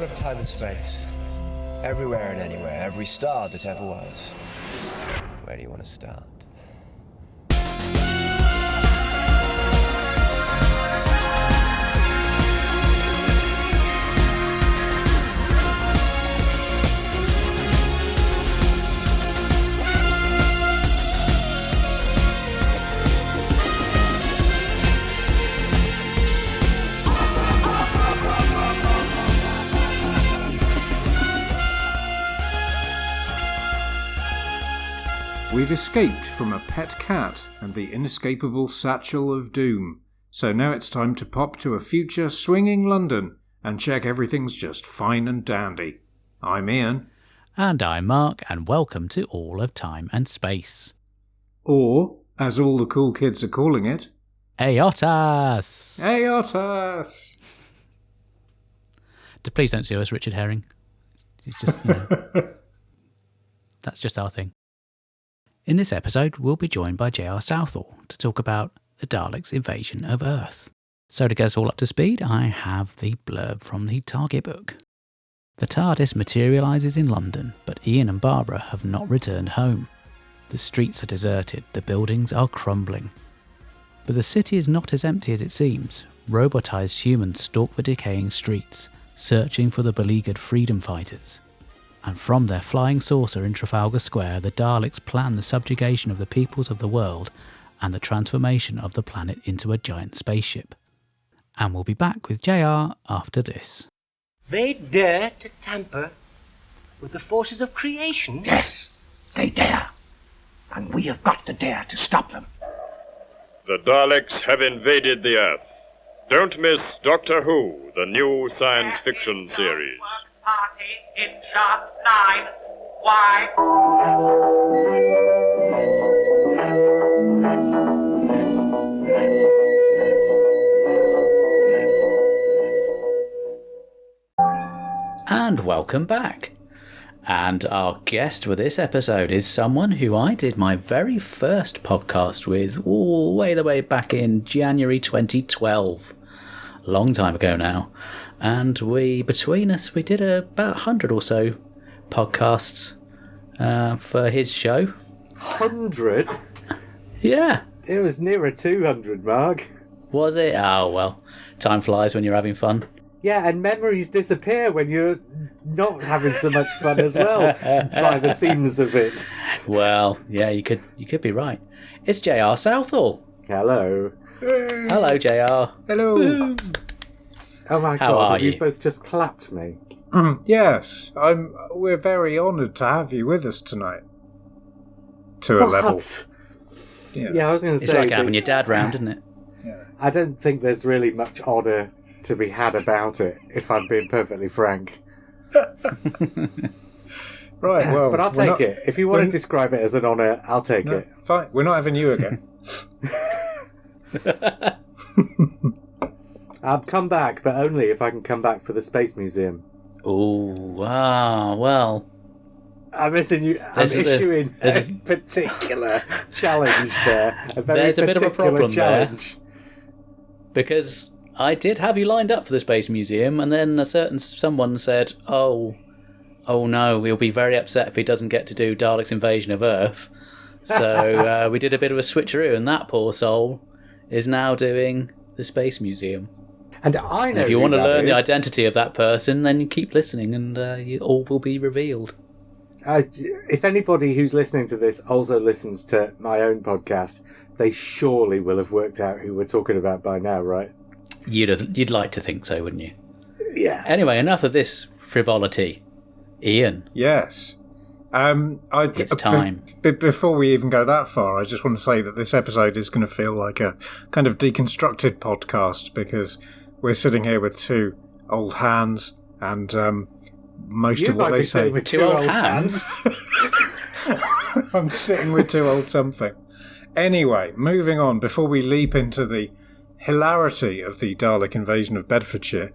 of time and space. Everywhere and anywhere, every star that ever was. Where do you want to start? We've escaped from a pet cat and the inescapable satchel of doom, so now it's time to pop to a future swinging London and check everything's just fine and dandy. I'm Iain. And I'm Mark, and welcome to All of Time and Space. Or, as all the cool kids are calling it, Aotas! Aotas! Please don't sue us, Richard Herring. It's just, that's just our thing. In this episode, we'll be joined by J.R. Southall to talk about the Daleks' invasion of Earth. So to get us all up to speed, I have the blurb from the target book. The TARDIS materialises in London, but Iain and Barbara have not returned home. The streets are deserted, the buildings are crumbling. But the city is not as empty as it seems. Robotised humans stalk the decaying streets, searching for the beleaguered freedom fighters. And from their flying saucer in Trafalgar Square, the Daleks plan the subjugation of the peoples of the world and the transformation of the planet into a giant spaceship. And we'll be back with JR after this. They dare to tamper with the forces of creation? Yes, they dare. And we have got to dare to stop them. The Daleks have invaded the Earth. Don't miss Doctor Who, the new science fiction series. Party in sharp 9. Why? And welcome back. And our guest for this episode is someone who I did my very first podcast with way the way back in January 2012. Long time ago now. And between us, we did about 100 or so podcasts for his show. 100? Yeah. It was nearer 200, Mark. Was it? Oh, well, time flies when you're having fun. Yeah, and memories disappear when you're not having so much fun as well, by the seams of it. Well, yeah, you could be right. It's J.R. Southall. Hello. Hello, J.R. Hello. Oh my How God, are you you? both just clapped me. Yes, we're very honoured to have you with us tonight. To a level. What? Yeah, I was going to It's say... like having your dad round, isn't it? Yeah. I don't think there's really much honour to be had about it, if I'm being perfectly frank. Right, well... But I'll take it. If you want to describe it as an honour, I'll take it. Fine, we're not having you again. I'll come back, but only if I can come back for the Space Museum. Oh, wow, well... I'm issuing a particular challenge there. There's a bit of a problem challenge. there. Because I did have you lined up for the Space Museum, and then someone said, oh no, he'll be very upset if he doesn't get to do Dalek's Invasion of Earth. So we did a bit of a switcheroo, and that poor soul is now doing the Space Museum. And I know if you want to learn the is. identity of that person, then you keep listening, and all will be revealed. If anybody who's listening to this also listens to my own podcast, they surely will have worked out who we're talking about by now, right? You'd like to think so, wouldn't you? Yeah. Anyway, enough of this frivolity. Iain. Yes. It's time. Before we even go that far, I just want to say that this episode is going to feel like a kind of deconstructed podcast because we're sitting here with two old hands and most of what they say... with two old hands. I'm sitting with two old something. Anyway, moving on, before we leap into the hilarity of the Dalek Invasion of Bedfordshire,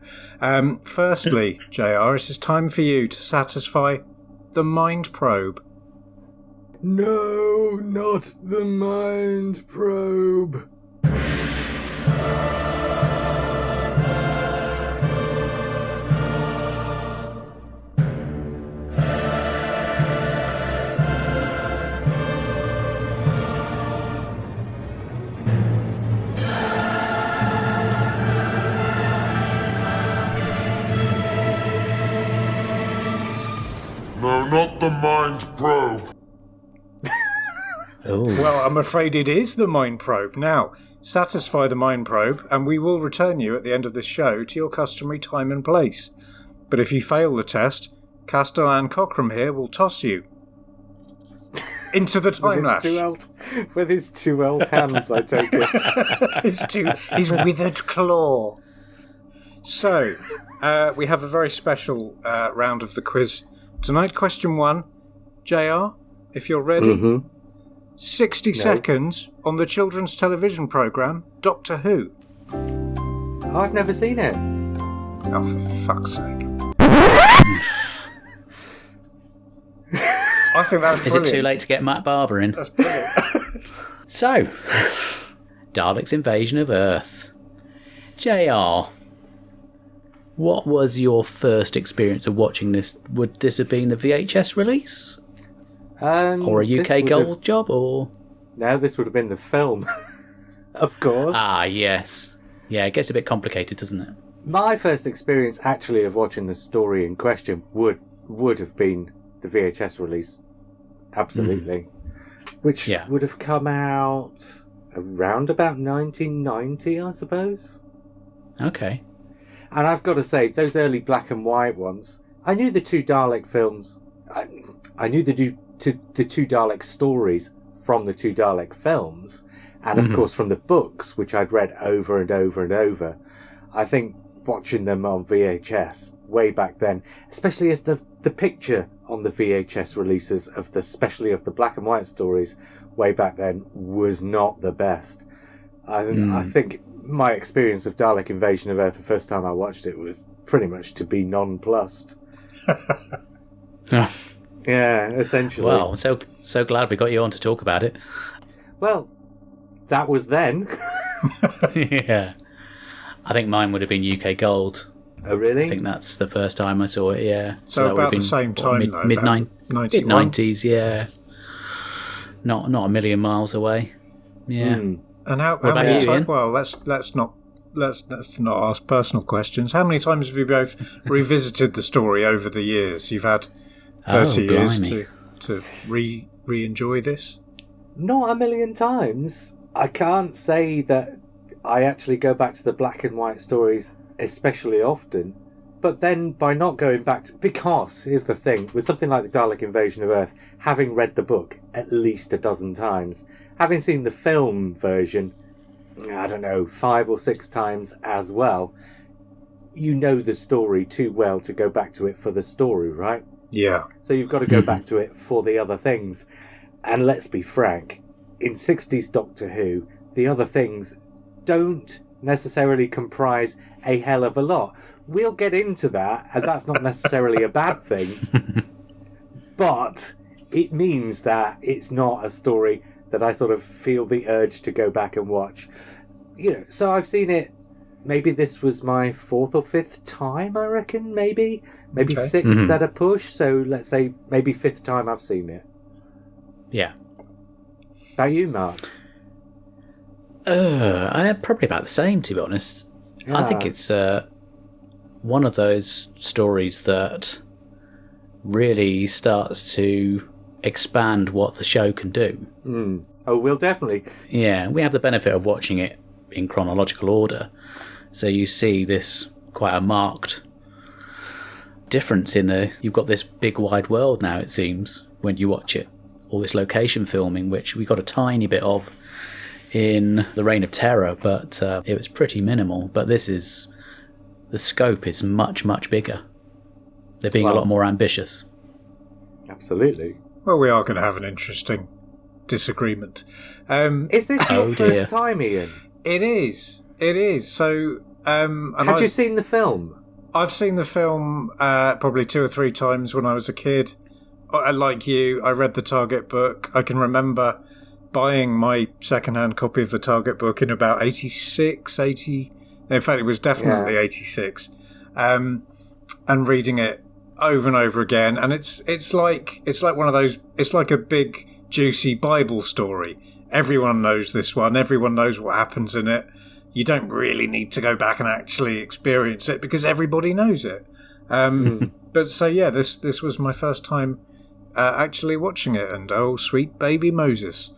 firstly, JR, it is time for you to satisfy the mind probe. No, not the mind probe. not the mind probe. Oh. Well, I'm afraid it is the mind probe. Now, satisfy the mind probe, and we will return you at the end of this show to your customary time and place. But if you fail the test, Castellan Cockram here will toss you into the time lash. With his 2 old hands, I take it. his withered claw. So, we have a very special round of the quiz tonight. Question 1. JR, if you're ready. 60 seconds on the children's television programme Doctor Who. Oh, I've never seen it. Oh, for fuck's sake. I think that's brilliant. Is it too late to get Matt Barber in? That's brilliant. So, Dalek's Invasion of Earth. JR, what was your first experience of watching this? Would this have been the VHS release? Or a UK Gold job? Or no, this would have been the film. Of course. Ah, yes. Yeah, it gets a bit complicated, doesn't it? My first experience actually of watching the story in question would have been the VHS release. Absolutely. Which would have come out around about 1990, I suppose. Okay. And I've got to say, those early black and white ones, I knew the 2 Dalek films, I knew the 2 Dalek stories from the 2 Dalek films, and of course from the books, which I'd read over and over and over. I think watching them on VHS way back then, especially as the picture on the VHS releases of especially of the black and white stories way back then was not the best. I think my experience of Dalek Invasion of Earth the first time I watched it was pretty much to be nonplussed. Yeah, essentially. Well, I'm so glad we got you on to talk about it. Well, that was then. Yeah. I think mine would have been UK Gold. Oh, really? I think that's the first time I saw it, yeah. So that about would have been, the same time, though? Mid-90s, yeah. Not a million miles away. Yeah. And how about many you, times? Ian? Well, let's not ask personal questions. How many times have you both revisited the story over the years? You've had 30 years to re-enjoy this? Not a million times. I can't say that I actually go back to the black and white stories especially often. But then by not going back to... Because, here's the thing, with something like the Dalek Invasion of Earth, having read the book at least a dozen times, having seen the film version, I don't know, 5 or 6 times as well, you know the story too well to go back to it for the story, right? Yeah. So you've got to go back to it for the other things. And let's be frank, in 60s Doctor Who, the other things don't necessarily comprise a hell of a lot. We'll get into that, and that's not necessarily a bad thing. But it means that it's not a story that I sort of feel the urge to go back and watch. You know, so I've seen it. Maybe this was my 4th or 5th time, I reckon, maybe Okay. 6th at a push. So let's say maybe 5th time I've seen it. Yeah. About you, Mark? I'm probably about the same, to be honest. Yeah. I think it's one of those stories that really starts to expand what the show can do. Oh, we'll definitely. Yeah, we have the benefit of watching it in chronological order, so you see this quite a marked difference in you've got this big wide world now, it seems, when you watch it. All this location filming, which we got a tiny bit of in The Reign of Terror, but it was pretty minimal. But the scope is much, much bigger. They're being a lot more ambitious. Absolutely. Well, we are going to have an interesting disagreement. Is this your first time, Ian? It is. So, had you seen the film? I've seen the film probably 2 or 3 times when I was a kid. Like you, I read the Target book. I can remember buying my second-hand copy of the Target book in about 86, 80... In fact, it was definitely 86. And reading it over and over again. And it's like one of those... It's like a big, juicy Bible story. Everyone knows this one. Everyone knows what happens in it. You don't really need to go back and actually experience it because everybody knows it. But so, yeah, this was my first time actually watching it, and oh, sweet baby Moses.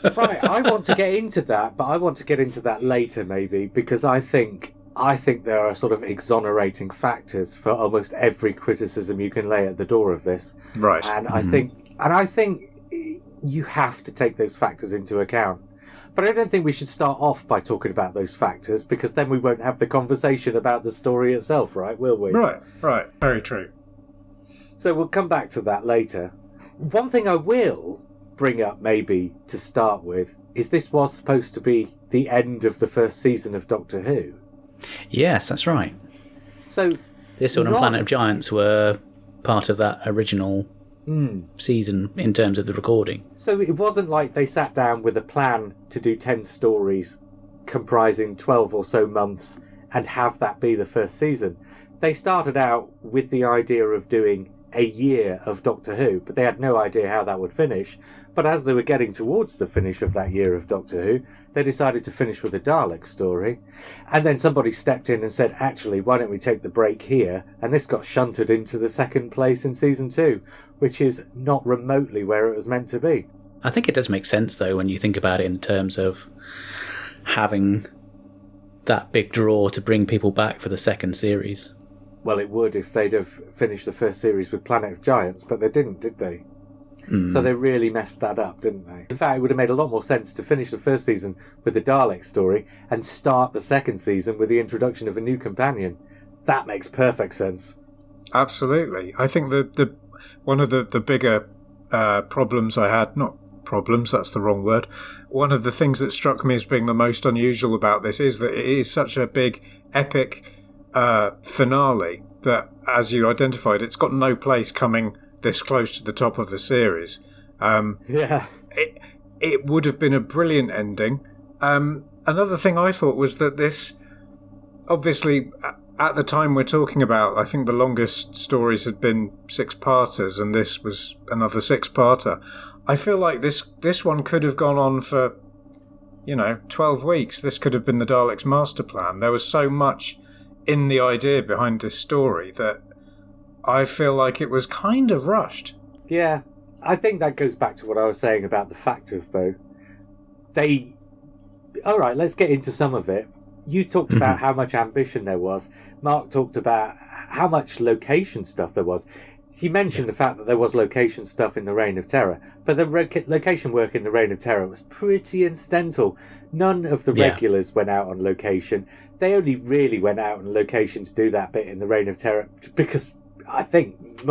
Right, I want to get into that, but I want to get into that later, maybe, because I think there are sort of exonerating factors for almost every criticism you can lay at the door of this. Right. And I think you have to take those factors into account. But I don't think we should start off by talking about those factors, because then we won't have the conversation about the story itself, right? Will we? Right. Very true. So we'll come back to that later. One thing I will bring up, maybe, to start with, is this was supposed to be the end of the first season of Doctor Who. Yes, that's right. So This one and Planet of Giants were part of that original season in terms of the recording. So it wasn't like they sat down with a plan to do 10 stories comprising 12 or so months and have that be the first season. They started out with the idea of doing a year of Doctor Who, but they had no idea how that would finish. But as they were getting towards the finish of that year of Doctor Who, they decided to finish with a Dalek story. And then somebody stepped in and said, actually, why don't we take the break here? And this got shunted into the second place in season 2, which is not remotely where it was meant to be. I think it does make sense, though, when you think about it in terms of having that big draw to bring people back for the second series. Well, it would if they'd have finished the first series with Planet of Giants, but they didn't, did they? So they really messed that up, didn't they? In fact, it would have made a lot more sense to finish the first season with the Dalek story and start the second season with the introduction of a new companion. That makes perfect sense. Absolutely. I think the one of the bigger problems I had, not problems, that's the wrong word, one of the things that struck me as being the most unusual about this is that it is such a big, epic finale that, as you identified, it's got no place coming this close to the top of the series. It would have been a brilliant ending. Another thing I thought was that this, obviously, at the time we're talking about, I think the longest stories had been 6-parters, and this was another 6-parter. I feel like this one could have gone on for, 12 weeks. This could have been the Daleks' master plan. There was so much in the idea behind this story that I feel like it was kind of rushed. Yeah, I think that goes back to what I was saying about the factors, though. All right, let's get into some of it. You talked about how much ambition there was. Mark talked about how much location stuff there was. He mentioned the fact that there was location stuff in the Reign of Terror, but the location work in the Reign of Terror was pretty incidental. None of the regulars went out on location. They only really went out on location to do that bit in the Reign of Terror because, I think,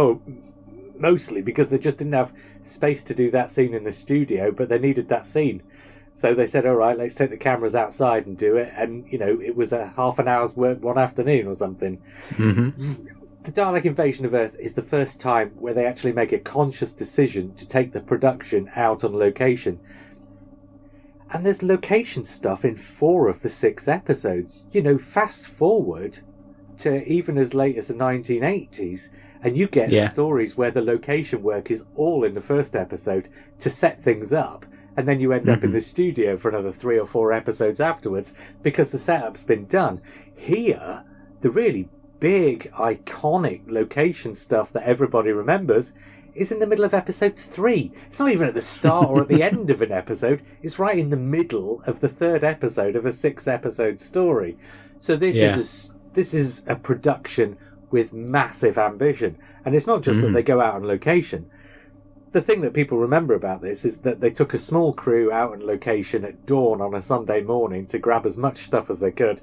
mostly because they just didn't have space to do that scene in the studio, but they needed that scene. So they said, all right, let's take the cameras outside and do it. And, it was a half an hour's work one afternoon or something. The Dalek Invasion of Earth is the first time where they actually make a conscious decision to take the production out on location. And there's location stuff in 4 of the 6 episodes. Fast forward to even as late as the 1980s, and you get stories where the location work is all in the first episode to set things up. And then you end up in the studio for another 3 or 4 episodes afterwards because the setup's been done. Here, the really big, iconic location stuff that everybody remembers is in the middle of episode 3. It's not even at the start or at the end of an episode. It's right in the middle of the 3rd episode of a 6-episode story. So this is a production with massive ambition. And it's not just that they go out on location. The thing that people remember about this is that they took a small crew out on location at dawn on a Sunday morning to grab as much stuff as they could.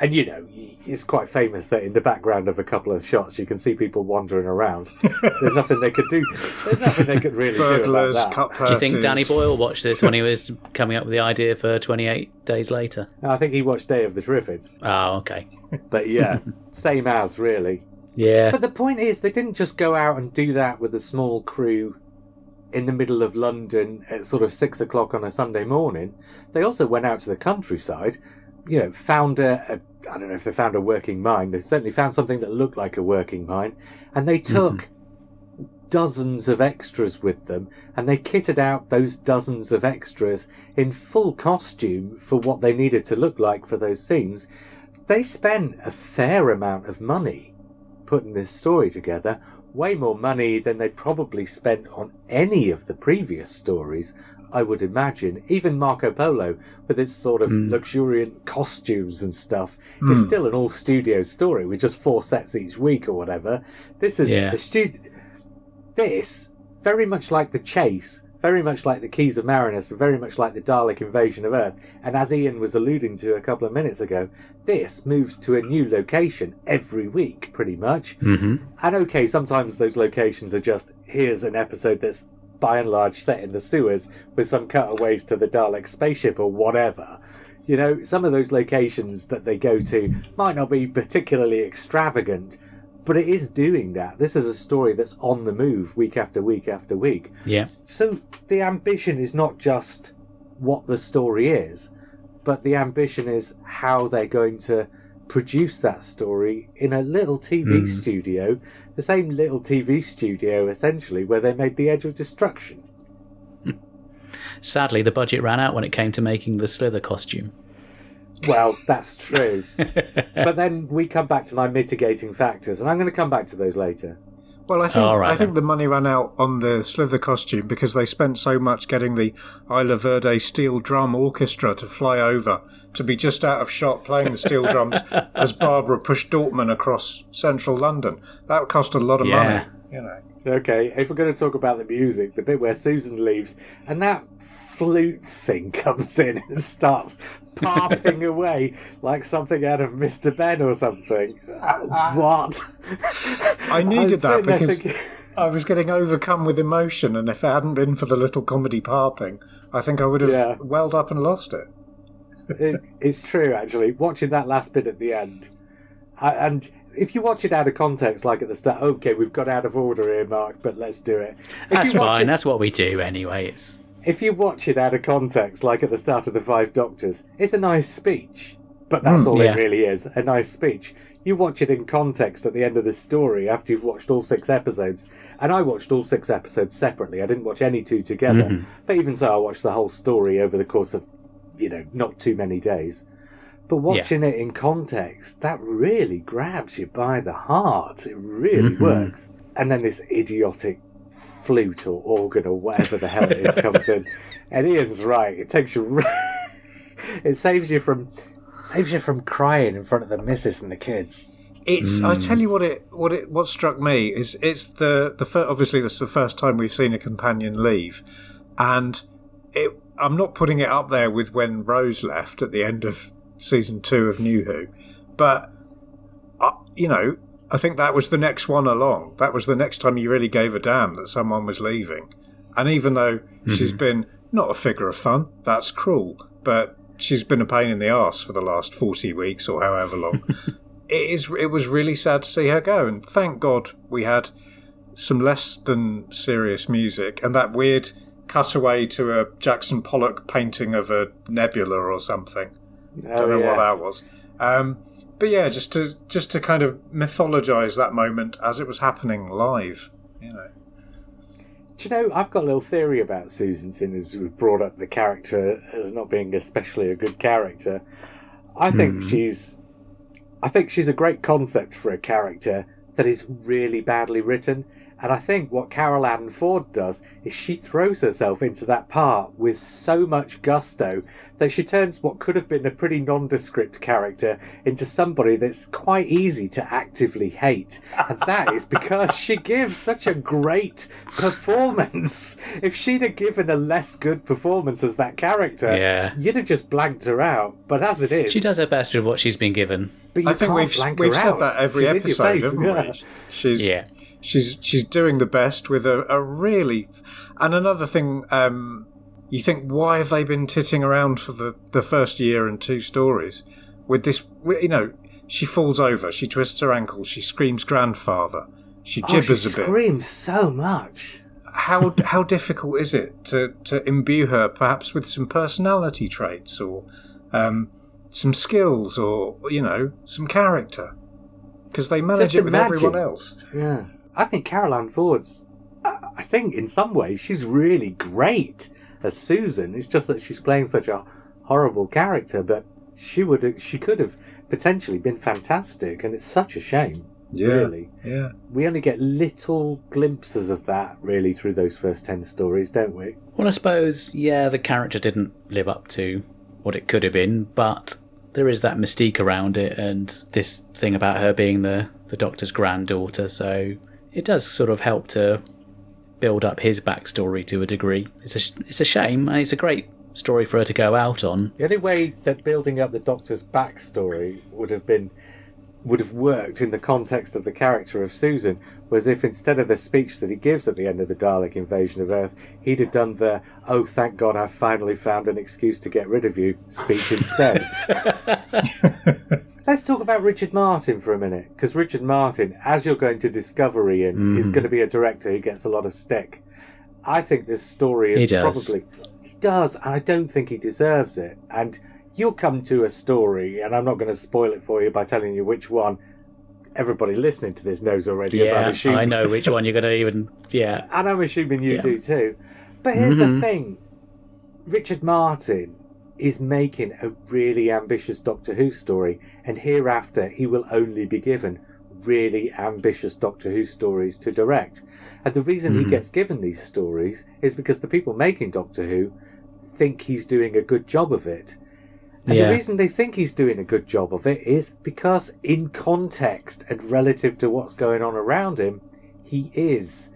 And, it's quite famous that in the background of a couple of shots you can see people wandering around. There's nothing they could do. There's nothing they could really Burglars, do about that. cut purses. Do you think Danny Boyle watched this when he was coming up with the idea for 28 Days Later? I think he watched Day of the Triffids. Oh, okay. But yeah, same as, really. Yeah. But the point is, they didn't just go out and do that with a small crew in the middle of London at sort of 6 o'clock on a Sunday morning. They also went out to the countryside, found I don't know if they found a working mine. They certainly found something that looked like a working mine. And they took dozens of extras with them. And they kitted out those dozens of extras in full costume for what they needed to look like for those scenes. They spent a fair amount of money putting this story together, way more money than they probably spent on any of the previous stories, I would imagine. Even Marco Polo, with its sort of luxuriant costumes and stuff, is still an all-studio story with just 4 sets each week or whatever. This is This, very much like The Chase, very much like The Keys of Marinus, very much like the Dalek Invasion of Earth, and as Iain was alluding to a couple of minutes ago, this moves to a new location every week, pretty much. And okay, sometimes those locations are just, here's an episode that's by and large set in the sewers with some cutaways to the Dalek spaceship or whatever. You know, some of those locations that they go to might not be particularly extravagant, but it is doing that. This is a story that's on the move week after week after week. Yeah. So the ambition is not just what the story is, but the ambition is how they're going to produce that story in a little TV studio, the same little TV studio, essentially, where they made The Edge of Destruction. Sadly, the budget ran out when it came to making the Slither costume. Well, that's true. But then we come back to my mitigating factors, and I'm going to come back to those later. Well, I think the money ran out on the Slither costume because they spent so much getting the Isla Verde steel drum orchestra to fly over to be just out of shot playing the steel drums as Barbara pushed Dortmund across central London. That cost a lot of money, you know. Okay, if we're going to talk about the music, the bit where Susan leaves and that flute thing comes in and starts parping away like something out of Mr. Ben or something. What? I needed that because I was getting overcome with emotion, and if it hadn't been for the little comedy parping, I think I would have welled up and lost it. It's true, actually. Watching that last bit at the end, and if you watch it out of context, like at the start, okay, we've got out of order here, Mark, but let's do it. That's fine. That's what we do anyway. If you watch it out of context, like at the start of The Five Doctors, it's a nice speech. But that's all it really is, a nice speech. You watch it in context at the end of the story after you've watched all 6 episodes. And I watched all 6 episodes separately. I didn't watch any 2 together. But even so, I watched the whole story over the course of, not too many days. But watching it in context, that really grabs you by the heart. It really works. And then this idiotic flute or organ or whatever the hell it is comes in. And Ian's right. It takes you... it saves you from crying in front of the missus and the kids. It's. I tell you what struck me is it's obviously this is the first time we've seen a companion leave, and I'm not putting it up there with when Rose left at the end of season 2 of New Who, but I think that was the next one along. That was the next time you really gave a damn that someone was leaving, and even though she's been not a figure of fun, that's cruel, but she's been a pain in the arse for the last 40 weeks or however long. It was really sad to see her go, and thank God we had some less than serious music and that weird cutaway to a Jackson Pollock painting of a nebula or something. Don't know what that was. But yeah, just to kind of mythologise that moment as it was happening live, Do you know, I've got a little theory about Susan, seeing as we've brought up the character as not being especially a good character. I think she's a great concept for a character that is really badly written. And I think what Carol Ann Ford does is she throws herself into that part with so much gusto that she turns what could have been a pretty nondescript character into somebody that's quite easy to actively hate. And that is because she gives such a great performance. If she'd have given a less good performance as that character, you'd have just blanked her out. But as it is... She does her best with what she's been given. But I think we've said that every episode, haven't we? She's doing the best with a really... And another thing, you think, why have they been titting around for the first year and 2 stories? With this, she falls over, she twists her ankle, she screams grandfather, she gibbers a bit. She screams so much. How difficult is it to imbue her perhaps with some personality traits or some skills or, some character? Because they manage it with everyone else. Yeah. I think Carol Ann Ford's... I think in some ways she's really great as Susan. It's just that she's playing such a horrible character, but she could have potentially been fantastic, and it's such a shame. really. Yeah. We only get little glimpses of that, really, through those first 10 stories, don't we? Well, I suppose, yeah, the character didn't live up to what it could have been, but there is that mystique around it, and this thing about her being the Doctor's granddaughter, so it does sort of help to build up his backstory to a degree. It's a shame. It's a great story for her to go out on. The only way that building up the Doctor's backstory would have worked in the context of the character of Susan was if instead of the speech that he gives at the end of the Dalek Invasion of Earth, he'd have done the "Oh, thank God I've finally found an excuse to get rid of you" speech instead. Let's talk about Richard Martin for a minute, because Richard Martin, as you're going to discover, Ian, is going to be a director who gets a lot of stick. I think this story is probably... He does, and I don't think he deserves it. And you'll come to a story, and I'm not going to spoil it for you by telling you which one. Everybody listening to this knows already, as I'm assuming. I know which one you're going to even... Yeah. And I'm assuming you do too. But here's the thing. Richard Martin is making a really ambitious Doctor Who story, and hereafter he will only be given really ambitious Doctor Who stories to direct. And the reason he gets given these stories is because the people making Doctor Who think he's doing a good job of it. And the reason they think he's doing a good job of it is because in context and relative to what's going on around him, he is.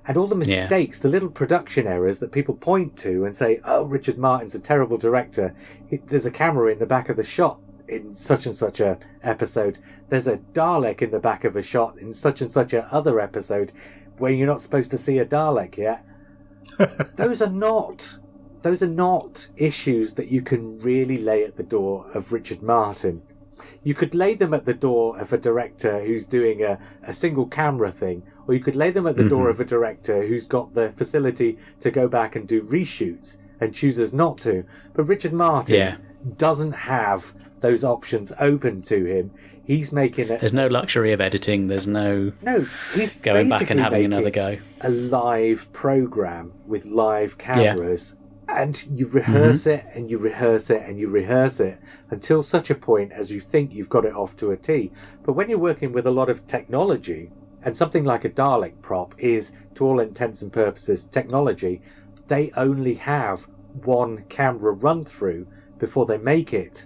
And all the mistakes, the little production errors that people point to and say, oh, Richard Martin's a terrible director. There's a camera in the back of the shot in such and such a episode. There's a Dalek in the back of a shot in such and such a other episode where you're not supposed to see a Dalek yet. Those are not issues that you can really lay at the door of Richard Martin. You could lay them at the door of a director who's doing a single camera thing, or you could lay them at the door of a director who's got the facility to go back and do reshoots and chooses not to. But Richard Martin doesn't have those options open to him. He's making it. There's no luxury of editing. There's no. He's going back and having another go. A live program with live cameras. And you rehearse it, and you rehearse it, and you rehearse it until such a point as you think you've got it off to a T. But when you're working with a lot of technology, and something like a Dalek prop is, to all intents and purposes, technology, they only have one camera run through before they make it.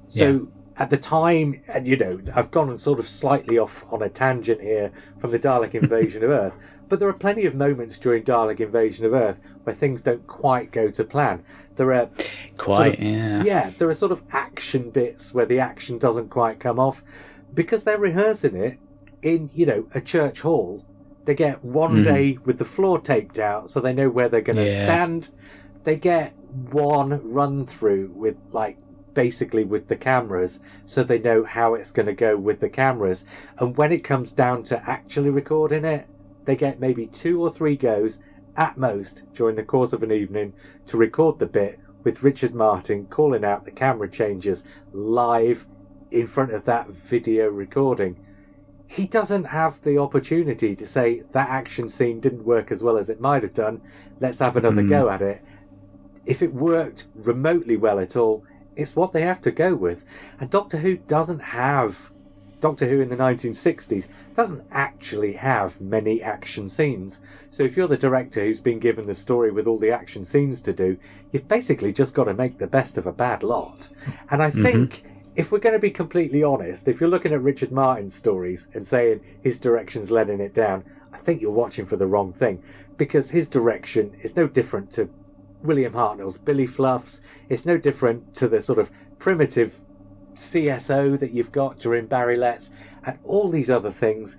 So at the time, and I've gone sort of slightly off on a tangent here from the Dalek Invasion of Earth, but there are plenty of moments during Dalek Invasion of Earth where things don't quite go to plan. There are there are sort of action bits where the action doesn't quite come off because they're rehearsing it in, a church hall. They get one day with the floor taped out so they know where they're going to stand. They get one run through with basically with the cameras so they know how it's going to go with the cameras. And when it comes down to actually recording it, they get maybe 2 or 3 goes at most during the course of an evening to record the bit with Richard Martin calling out the camera changes live in front of that video recording. He doesn't have the opportunity to say that action scene didn't work as well as it might have done. Let's have another go at it. If it worked remotely well at all, it's what they have to go with. And Doctor Who in the 1960s doesn't actually have many action scenes. So if you're the director who's been given the story with all the action scenes to do, you've basically just got to make the best of a bad lot. And I think, if we're going to be completely honest, if you're looking at Richard Martin's stories and saying his direction's letting it down, I think you're watching for the wrong thing. Because his direction is no different to William Hartnell's Billy Fluff's. It's no different to the sort of primitive CSO that you've got during Barry Letts and all these other things.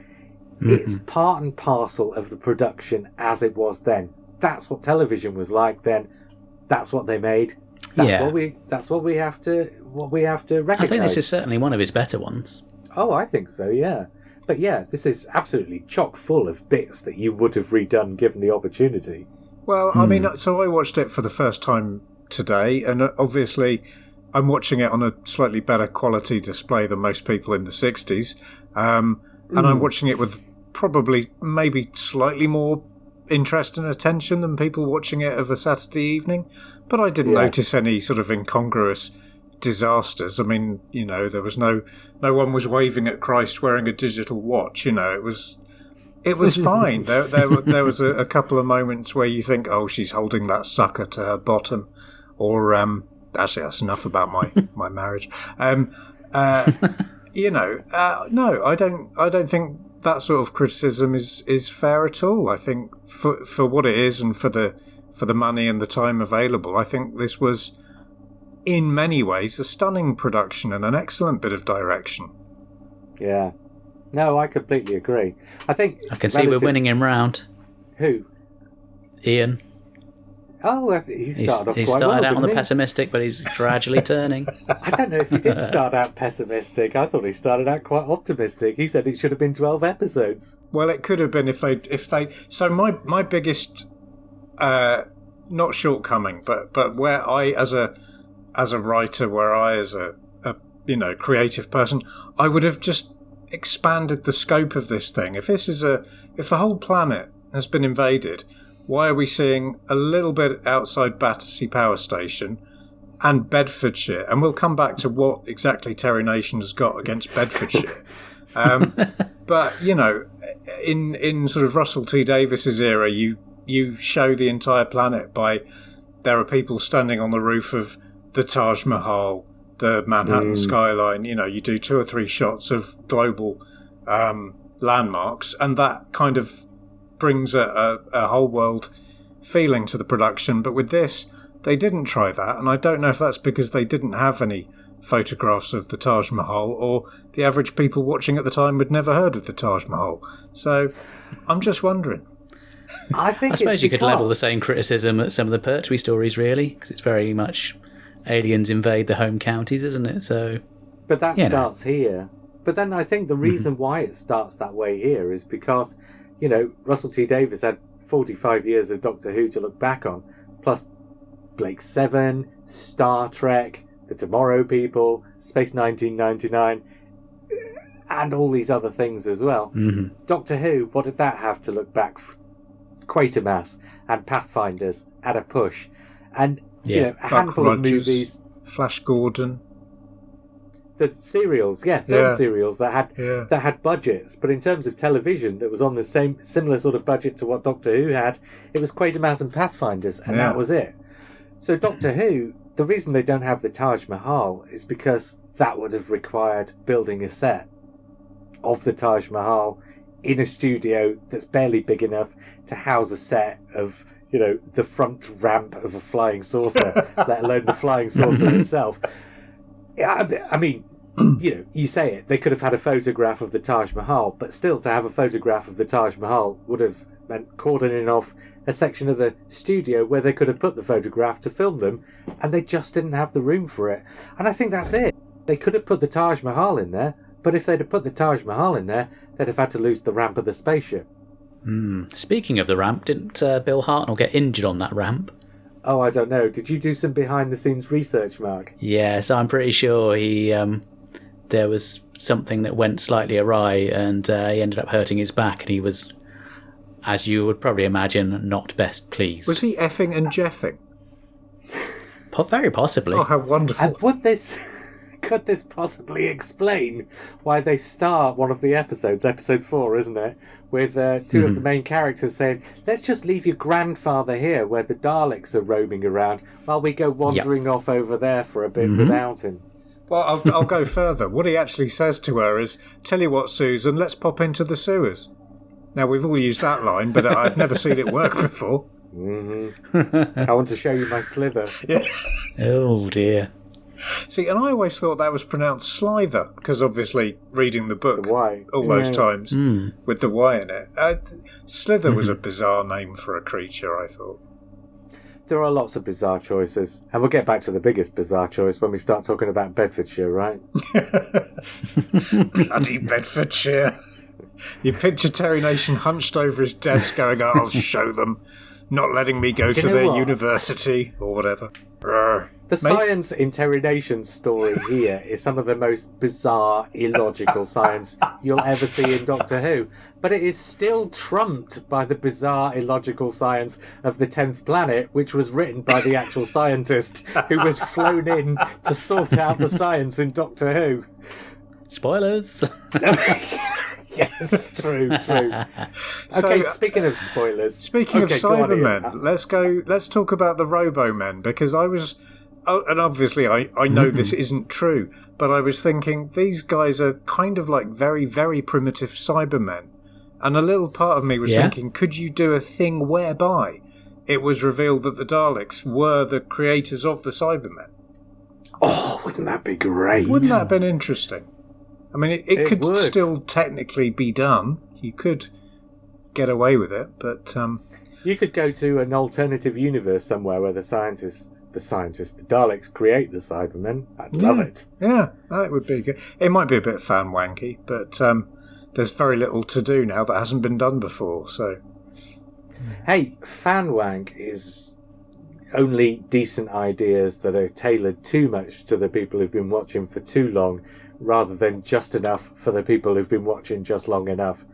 It's part and parcel of the production as it was then. That's what television was like then. That's what they made. That's what we have to recognize. I think this is certainly one of his better ones. Oh, I think so, yeah. But yeah, this is absolutely chock full of bits that you would have redone given the opportunity. Well, I mean, so I watched it for the first time today, and obviously I'm watching it on a slightly better quality display than most people in the 60s, and I'm watching it with probably maybe slightly more interest and attention than people watching it of a Saturday evening, but I didn't notice any sort of incongruous disasters. I mean, there was no one was waving at Christ wearing a digital watch. It was fine. There was a couple of moments where you think, oh, she's holding that sucker to her bottom, or actually that's enough about my marriage. No, I don't think that sort of criticism is fair at all. I think for what it is and for the money and the time available, I think this was in many ways a stunning production and an excellent bit of direction. Yeah. No, I completely agree. I can see we're winning him round. Who? Iain. Oh, he started out on the pessimistic, but he's gradually turning. I don't know if he did start out pessimistic. I thought he started out quite optimistic. He said it should have been 12 episodes. Well, it could have been if they. So my biggest, not shortcoming, but where I as a writer, where I as a creative person, I would have just expanded the scope of this thing. If the whole planet has been invaded, why are we seeing a little bit outside Battersea Power Station and Bedfordshire? And we'll come back to what exactly Terry Nation has got against Bedfordshire. But, in sort of Russell T Davies's era, you show the entire planet by there are people standing on the roof of the Taj Mahal, the Manhattan skyline. You do 2 or 3 shots of global landmarks, and that kind of brings a whole world feeling to the production. But with this, they didn't try that, and I don't know if that's because they didn't have any photographs of the Taj Mahal, or the average people watching at the time had never heard of the Taj Mahal. So I'm just wondering. I suppose you could level the same criticism at some of the Pertwee stories, really, because it's very much aliens invade the home counties, isn't it? So, but that starts here. But then I think the reason why it starts that way here is because, Russell T Davies had 45 years of Doctor Who to look back on, plus Blake 7, Star Trek, The Tomorrow People, Space 1999, and all these other things as well. Mm-hmm. Doctor Who, what did that have to look back? Quatermass and Pathfinders at a push, and a handful of movies. Flash Gordon. The serials, film serials that had budgets, but in terms of television, that was on the similar sort of budget to what Doctor Who had. It was Quatermass and Pathfinders, and that was it. So Doctor Who, the reason they don't have the Taj Mahal is because that would have required building a set of the Taj Mahal in a studio that's barely big enough to house a set of, the front ramp of a flying saucer, let alone the flying saucer itself. I mean, you say it, they could have had a photograph of the Taj Mahal, but still to have a photograph of the Taj Mahal would have meant cordoning off a section of the studio where they could have put the photograph to film them, and they just didn't have the room for it. And I think that's it. They could have put the Taj Mahal in there, but if they'd have put the Taj Mahal in there, they'd have had to lose the ramp of the spaceship. Speaking of the ramp, didn't Bill Hartnell get injured on that ramp? Oh, I don't know. Did you do some behind-the-scenes research, Mark? Yes, I'm pretty sure he there was something that went slightly awry, and he ended up hurting his back, and he was, as you would probably imagine, not best pleased. Was he effing and jeffing? Very possibly. Oh, how wonderful. And could this possibly explain why they start one of the episodes, episode 4, isn't it, with two of the main characters saying, let's just leave your grandfather here where the Daleks are roaming around while we go wandering off over there for a bit without him. Well, I'll go further. What he actually says to her is, tell you what, Susan, let's pop into the sewers. Now, we've all used that line, but I've never seen it work before. I want to show you my slither. Yeah. Oh, dear. See, and I always thought that was pronounced Slither, because obviously reading the book the Y. all those times with the Y in it. Slither was a bizarre name for a creature, I thought. There are lots of bizarre choices, and we'll get back to the biggest bizarre choice when we start talking about Bedfordshire, right? Bloody Bedfordshire. You picture Terry Nation hunched over his desk going, I'll show them, not letting me go to their university, or whatever. The science interrogation story here is some of the most bizarre, illogical science you'll ever see in Doctor Who. But it is still trumped by the bizarre, illogical science of the 10th Planet, which was written by the actual scientist who was flown in to sort out the science in Doctor Who. Spoilers! Yes, true. Okay, speaking of spoilers. Speaking of Cybermen, let's talk about the Robo-Men, because I was... Oh, and obviously I know this isn't true, but I was thinking these guys are kind of like very, very primitive Cybermen. And a little part of me was thinking, could you do a thing whereby it was revealed that the Daleks were the creators of the Cybermen? Oh, wouldn't that be great? Wouldn't that have been interesting? I mean, it could still technically be done. You could get away with it, but... You could go to an alternative universe somewhere where the Daleks create the Cybermen. I'd love it. Yeah, that would be good. It might be a bit fan wanky, but there's very little to do now that hasn't been done before, so... Hey, fan wank is only decent ideas that are tailored too much to the people who've been watching for too long, rather than just enough for the people who've been watching just long enough.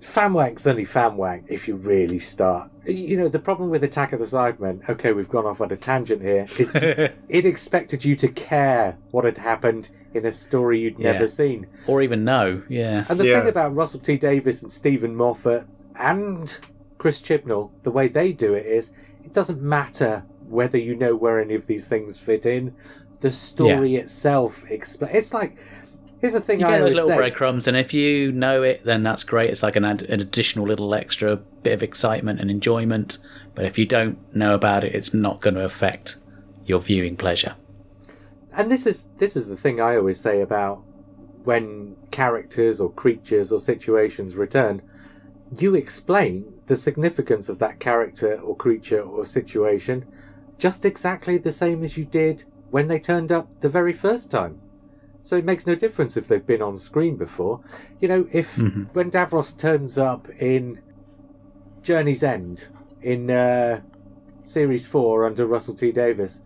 Fan wank's only fan wank if you really start. You know, the problem with Attack of the Cybermen, okay, we've gone off on a tangent here, is it expected you to care what had happened in a story you'd never seen. Or even know, And the thing about Russell T Davies and Stephen Moffat and Chris Chibnall, the way they do it is, it doesn't matter whether you know where any of these things fit in. The story itself, it's like... Here's the thing you I get always those little say. breadcrumbs, and if you know it, then that's great. It's like an additional little extra bit of excitement and enjoyment. But if you don't know about it, it's not going to affect your viewing pleasure. And this is the thing I always say about when characters or creatures or situations return. You explain the significance of that character or creature or situation just exactly the same as you did when they turned up the very first time. So it makes no difference if they've been on screen before. You know, if when Davros turns up in Journey's End in Series 4 under Russell T Davies,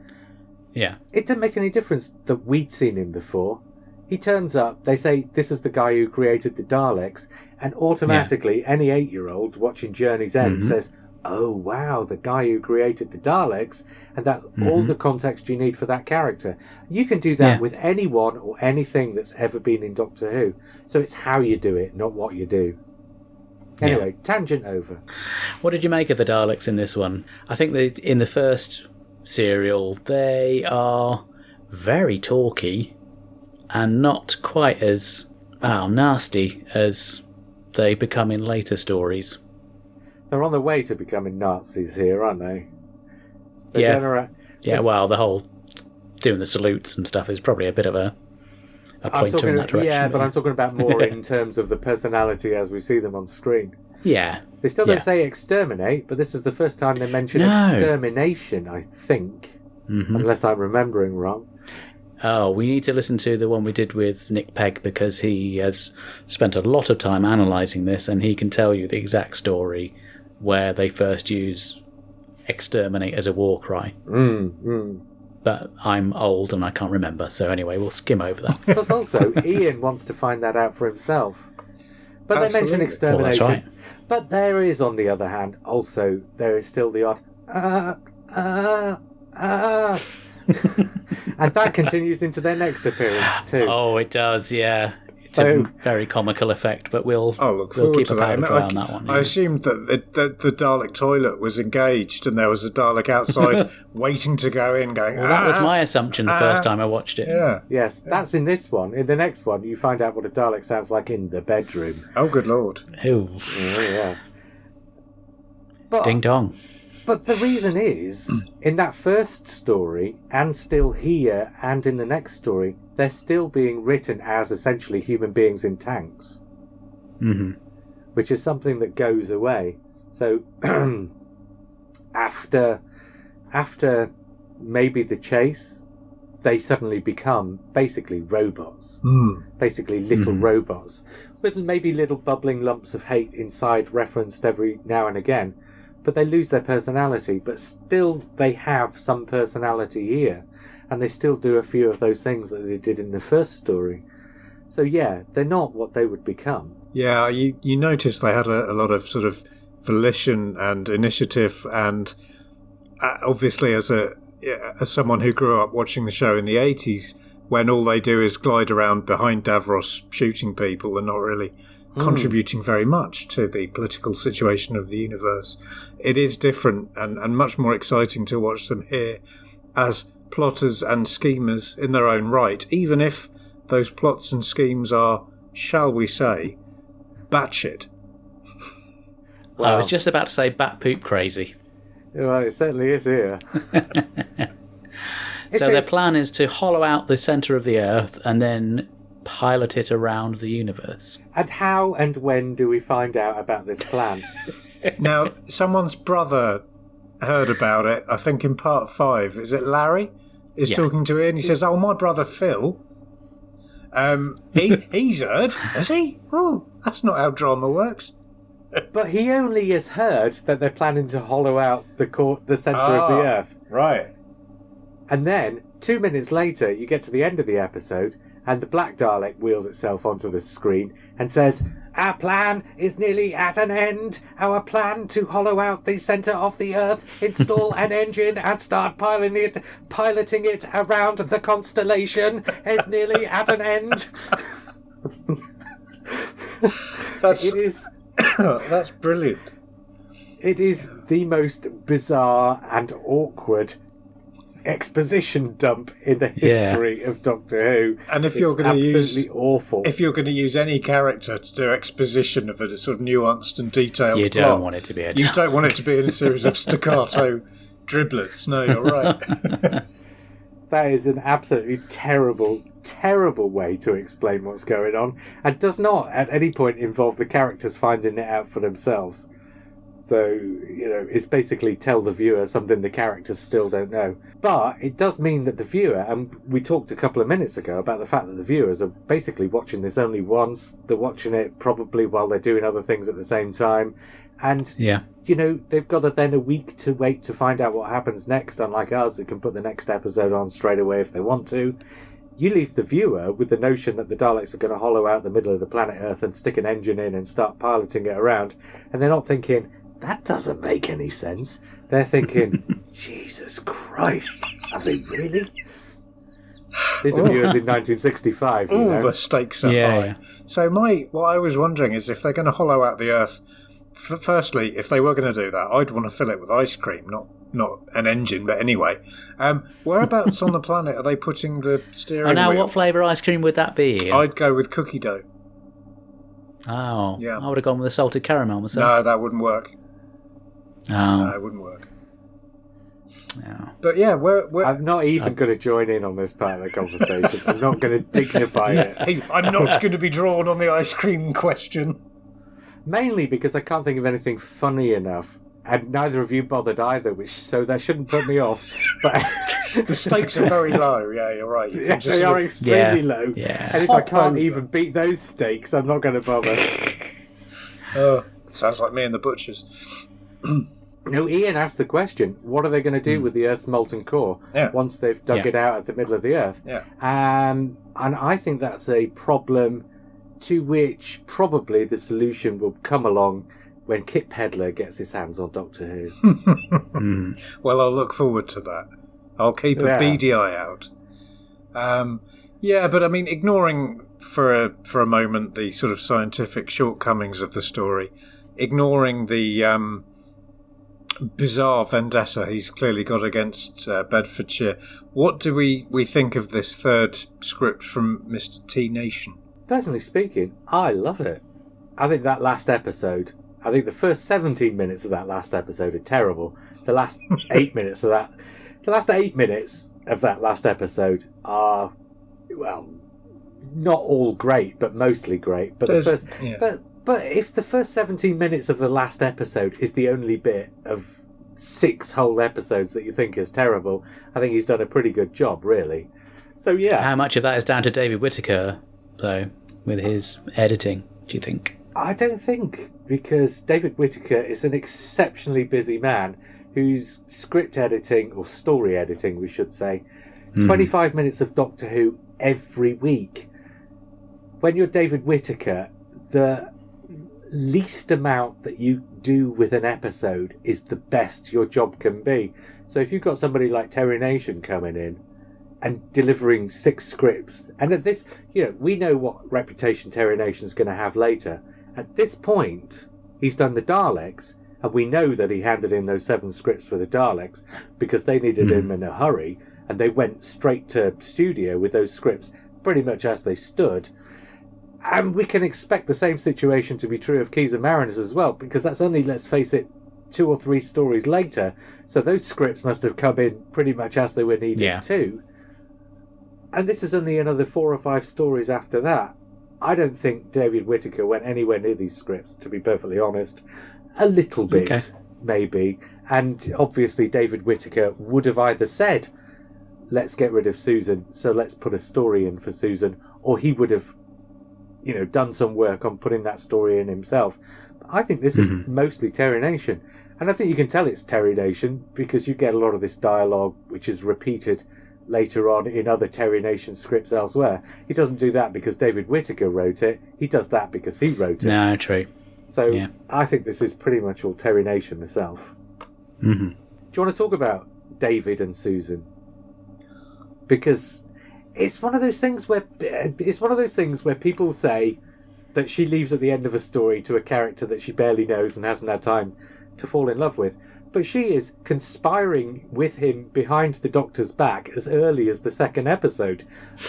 it didn't make any difference that we'd seen him before. He turns up, they say, this is the guy who created the Daleks, and automatically any 8-year-old watching Journey's End says, oh wow, the guy who created the Daleks, and that's all the context you need for that character. You can do that with anyone or anything that's ever been in Doctor Who. So it's how you do it, not what you do. Anyway, tangent over. What did you make of the Daleks in this one? I think in the first serial, they are very talky and not quite as nasty as they become in later stories. They're on the way to becoming Nazis here, aren't they? Well, the whole doing the salutes and stuff is probably a bit of a pointer in that direction. Yeah, but I'm talking about more in terms of the personality as we see them on screen. Yeah. They still don't say exterminate, but this is the first time they mention extermination, I think. Unless I'm remembering wrong. Oh, we need to listen to the one we did with Nick Pegg, because he has spent a lot of time analysing this, and he can tell you the exact story where they first use exterminate as a war cry. But I'm old and I can't remember, so anyway, we'll skim over that. Because also, Iain wants to find that out for himself. But they mention extermination. Well, that's right. But there is, on the other hand, also, there is still the odd and that continues into their next appearance too. Oh, it does, yeah. It's a very comical effect, but we'll keep a powder dry on that one. I assumed that the Dalek toilet was engaged and there was a Dalek outside waiting to go in, going... Well, that was my assumption the first time I watched it. Yeah. Yes, that's in this one. In the next one, you find out what a Dalek sounds like in the bedroom. Oh, good Lord. Ooh. Oh, yes. But, ding dong. But the reason is, in that first story, and still here, and in the next story, they're still being written as essentially human beings in tanks. Which is something that goes away. So, after maybe the chase, they suddenly become basically robots. Basically little robots. With maybe little bubbling lumps of hate inside referenced every now and again. but they lose their personality, but still they have some personality here, and they still do a few of those things that they did in the first story. So yeah, they're not what they would become. Yeah, you notice they had a lot of sort of volition and initiative, and obviously as someone who grew up watching the show in the 80s, when all they do is glide around behind Davros shooting people and not really contributing very much to the political situation of the universe, it is different and much more exciting to watch them here as plotters and schemers in their own right, even if those plots and schemes are, shall we say, batshit. Well, I was just about to say bat poop crazy. Well, it certainly is here. So their plan is to hollow out the centre of the Earth and then pilot it around the universe. And how and when do we find out about this plan? Now, someone's brother heard about it, I think in part 5. Is it Larry? Is talking to Iain. He says, "Oh, my brother Phil. He's heard, has he? Oh, that's not how drama works." But he only has heard that they're planning to hollow out the centre of the Earth. Right. And then, 2 minutes later, you get to the end of the episode, and the Black Dalek wheels itself onto the screen and says, "Our plan is nearly at an end. Our plan to hollow out the centre of the Earth, install an engine and start piloting it around the constellation is nearly at an end." That's brilliant. It is the most bizarre and awkward exposition dump in the history of Doctor Who. And if you're going to use awful, if you're going to use any character to do exposition of a sort of nuanced and detailed you plot, don't want it to be you don't want it to be in a series of staccato driblets. No, you're right. That is an absolutely terrible, terrible way to explain what's going on, and does not at any point involve the characters finding it out for themselves. So, it's basically tell the viewer something the characters still don't know. But it does mean that the viewer, and we talked a couple of minutes ago about the fact that the viewers are basically watching this only once. They're watching it probably while they're doing other things at the same time. And, they've got then a week to wait to find out what happens next, unlike us, who can put the next episode on straight away if they want to. You leave the viewer with the notion that the Daleks are going to hollow out the middle of the planet Earth and stick an engine in and start piloting it around, and they're not thinking, that doesn't make any sense. They're thinking, Jesus Christ, are they really? These are viewers in 1965, the stakes are high. Yeah. So what I was wondering is if they're going to hollow out the Earth, firstly, if they were going to do that, I'd want to fill it with ice cream, not an engine, but anyway. Whereabouts on the planet are they putting the steering wheel? What flavour ice cream would that be? I'd go with cookie dough. Oh, yeah. I would have gone with a salted caramel myself. No, that wouldn't work. Oh. No, it wouldn't work. Yeah. But yeah, we're I'm not even going to join in on this part of the conversation. I'm not going to dignify it. I'm not going to be drawn on the ice cream question. Mainly because I can't think of anything funny enough, and neither of you bothered either, so that shouldn't put me off. But the stakes are very low. Yeah, you're right. They are extremely low. Yeah. And if I can't even beat those stakes, I'm not going to bother. Sounds like me and the butchers. No, Iain asked the question, what are they going to do with the Earth's molten core once they've dug it out at the middle of the Earth? Yeah. And I think that's a problem to which probably the solution will come along when Kit Pedler gets his hands on Doctor Who. Well, I'll look forward to that. I'll keep a beady eye out. But I mean, ignoring for a moment the sort of scientific shortcomings of the story, ignoring the bizarre vendetta he's clearly got against Bedfordshire, what do we think of this third script from Mr. T Nation? Personally speaking, I love it. I think that last episode, the first 17 minutes of that last episode are terrible. The last 8 minutes of that last episode are, well, not all great, but mostly great. But but if the first 17 minutes of the last episode is the only bit of 6 whole episodes that you think is terrible, I think he's done a pretty good job, really. So yeah. How much of that is down to David Whittaker, though, with his editing, do you think? I don't think, because David Whittaker is an exceptionally busy man who's script editing, or story editing, we should say, 25 minutes of Doctor Who every week. When you're David Whittaker, the least amount that you do with an episode is the best your job can be. So if you've got somebody like Terry Nation coming in and delivering 6 scripts, and at this, we know what reputation Terry Nation's going to have later. At this point, he's done the Daleks, and we know that he handed in those 7 scripts for the Daleks because they needed him in a hurry, and they went straight to studio with those scripts pretty much as they stood. And we can expect the same situation to be true of Keys and Mariners as well, because that's only, let's face it, 2 or 3 stories later. So those scripts must have come in pretty much as they were needed too. And this is only another 4 or 5 stories after that. I don't think David Whittaker went anywhere near these scripts, to be perfectly honest. A little bit, maybe. And obviously David Whittaker would have either said, let's get rid of Susan, so let's put a story in for Susan, or he would have done some work on putting that story in himself. I think this is mostly Terry Nation. And I think you can tell it's Terry Nation because you get a lot of this dialogue which is repeated later on in other Terry Nation scripts elsewhere. He doesn't do that because David Whittaker wrote it. He does that because he wrote it. No, true. So I think this is pretty much all Terry Nation myself. Do you want to talk about David and Susan? Because it's one of those things where people say that she leaves at the end of a story to a character that she barely knows and hasn't had time to fall in love with. But she is conspiring with him behind the Doctor's back as early as the 2nd episode.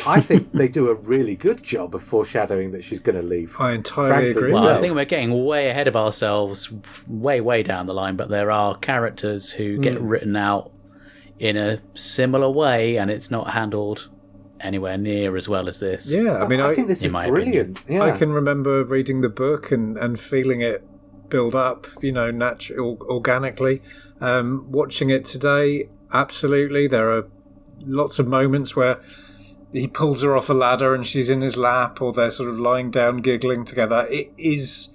I think they do a really good job of foreshadowing that she's going to leave. I entirely agree. Well, I think we're getting way ahead of ourselves, way down the line, but there are characters who get written out in a similar way, and it's not handled anywhere near as well as this. Yeah, I mean, I think this is brilliant. Yeah. I can remember reading the book and feeling it build up, organically. Watching it today, absolutely. There are lots of moments where he pulls her off a ladder and she's in his lap, or they're sort of lying down giggling together. It is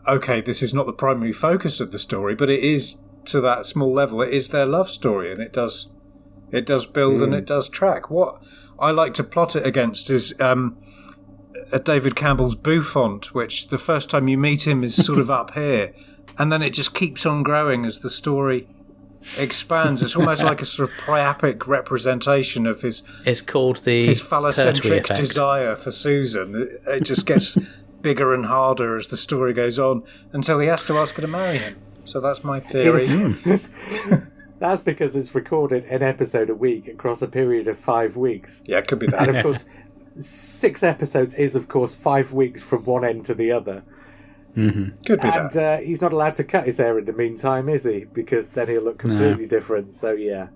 okay. This is not the primary focus of the story, but it is, to that small level, it is their love story, and it does build and it does track. What I like to plot it against is David Campbell's Bouffant, which the first time you meet him is sort of up here, and then it just keeps on growing as the story expands. It's almost like a sort of priapic representation of his. It's called the his phallocentric effect. desire for Susan. It just gets bigger and harder as the story goes on until he has to ask her to marry him. So that's my theory. That's because it's recorded an episode a week across a period of 5 weeks. Yeah, it could be that. And of course, 6 episodes is, of course, 5 weeks from one end to the other. Could be that. And he's not allowed to cut his hair in the meantime, is he? Because then he'll look completely different. So, yeah.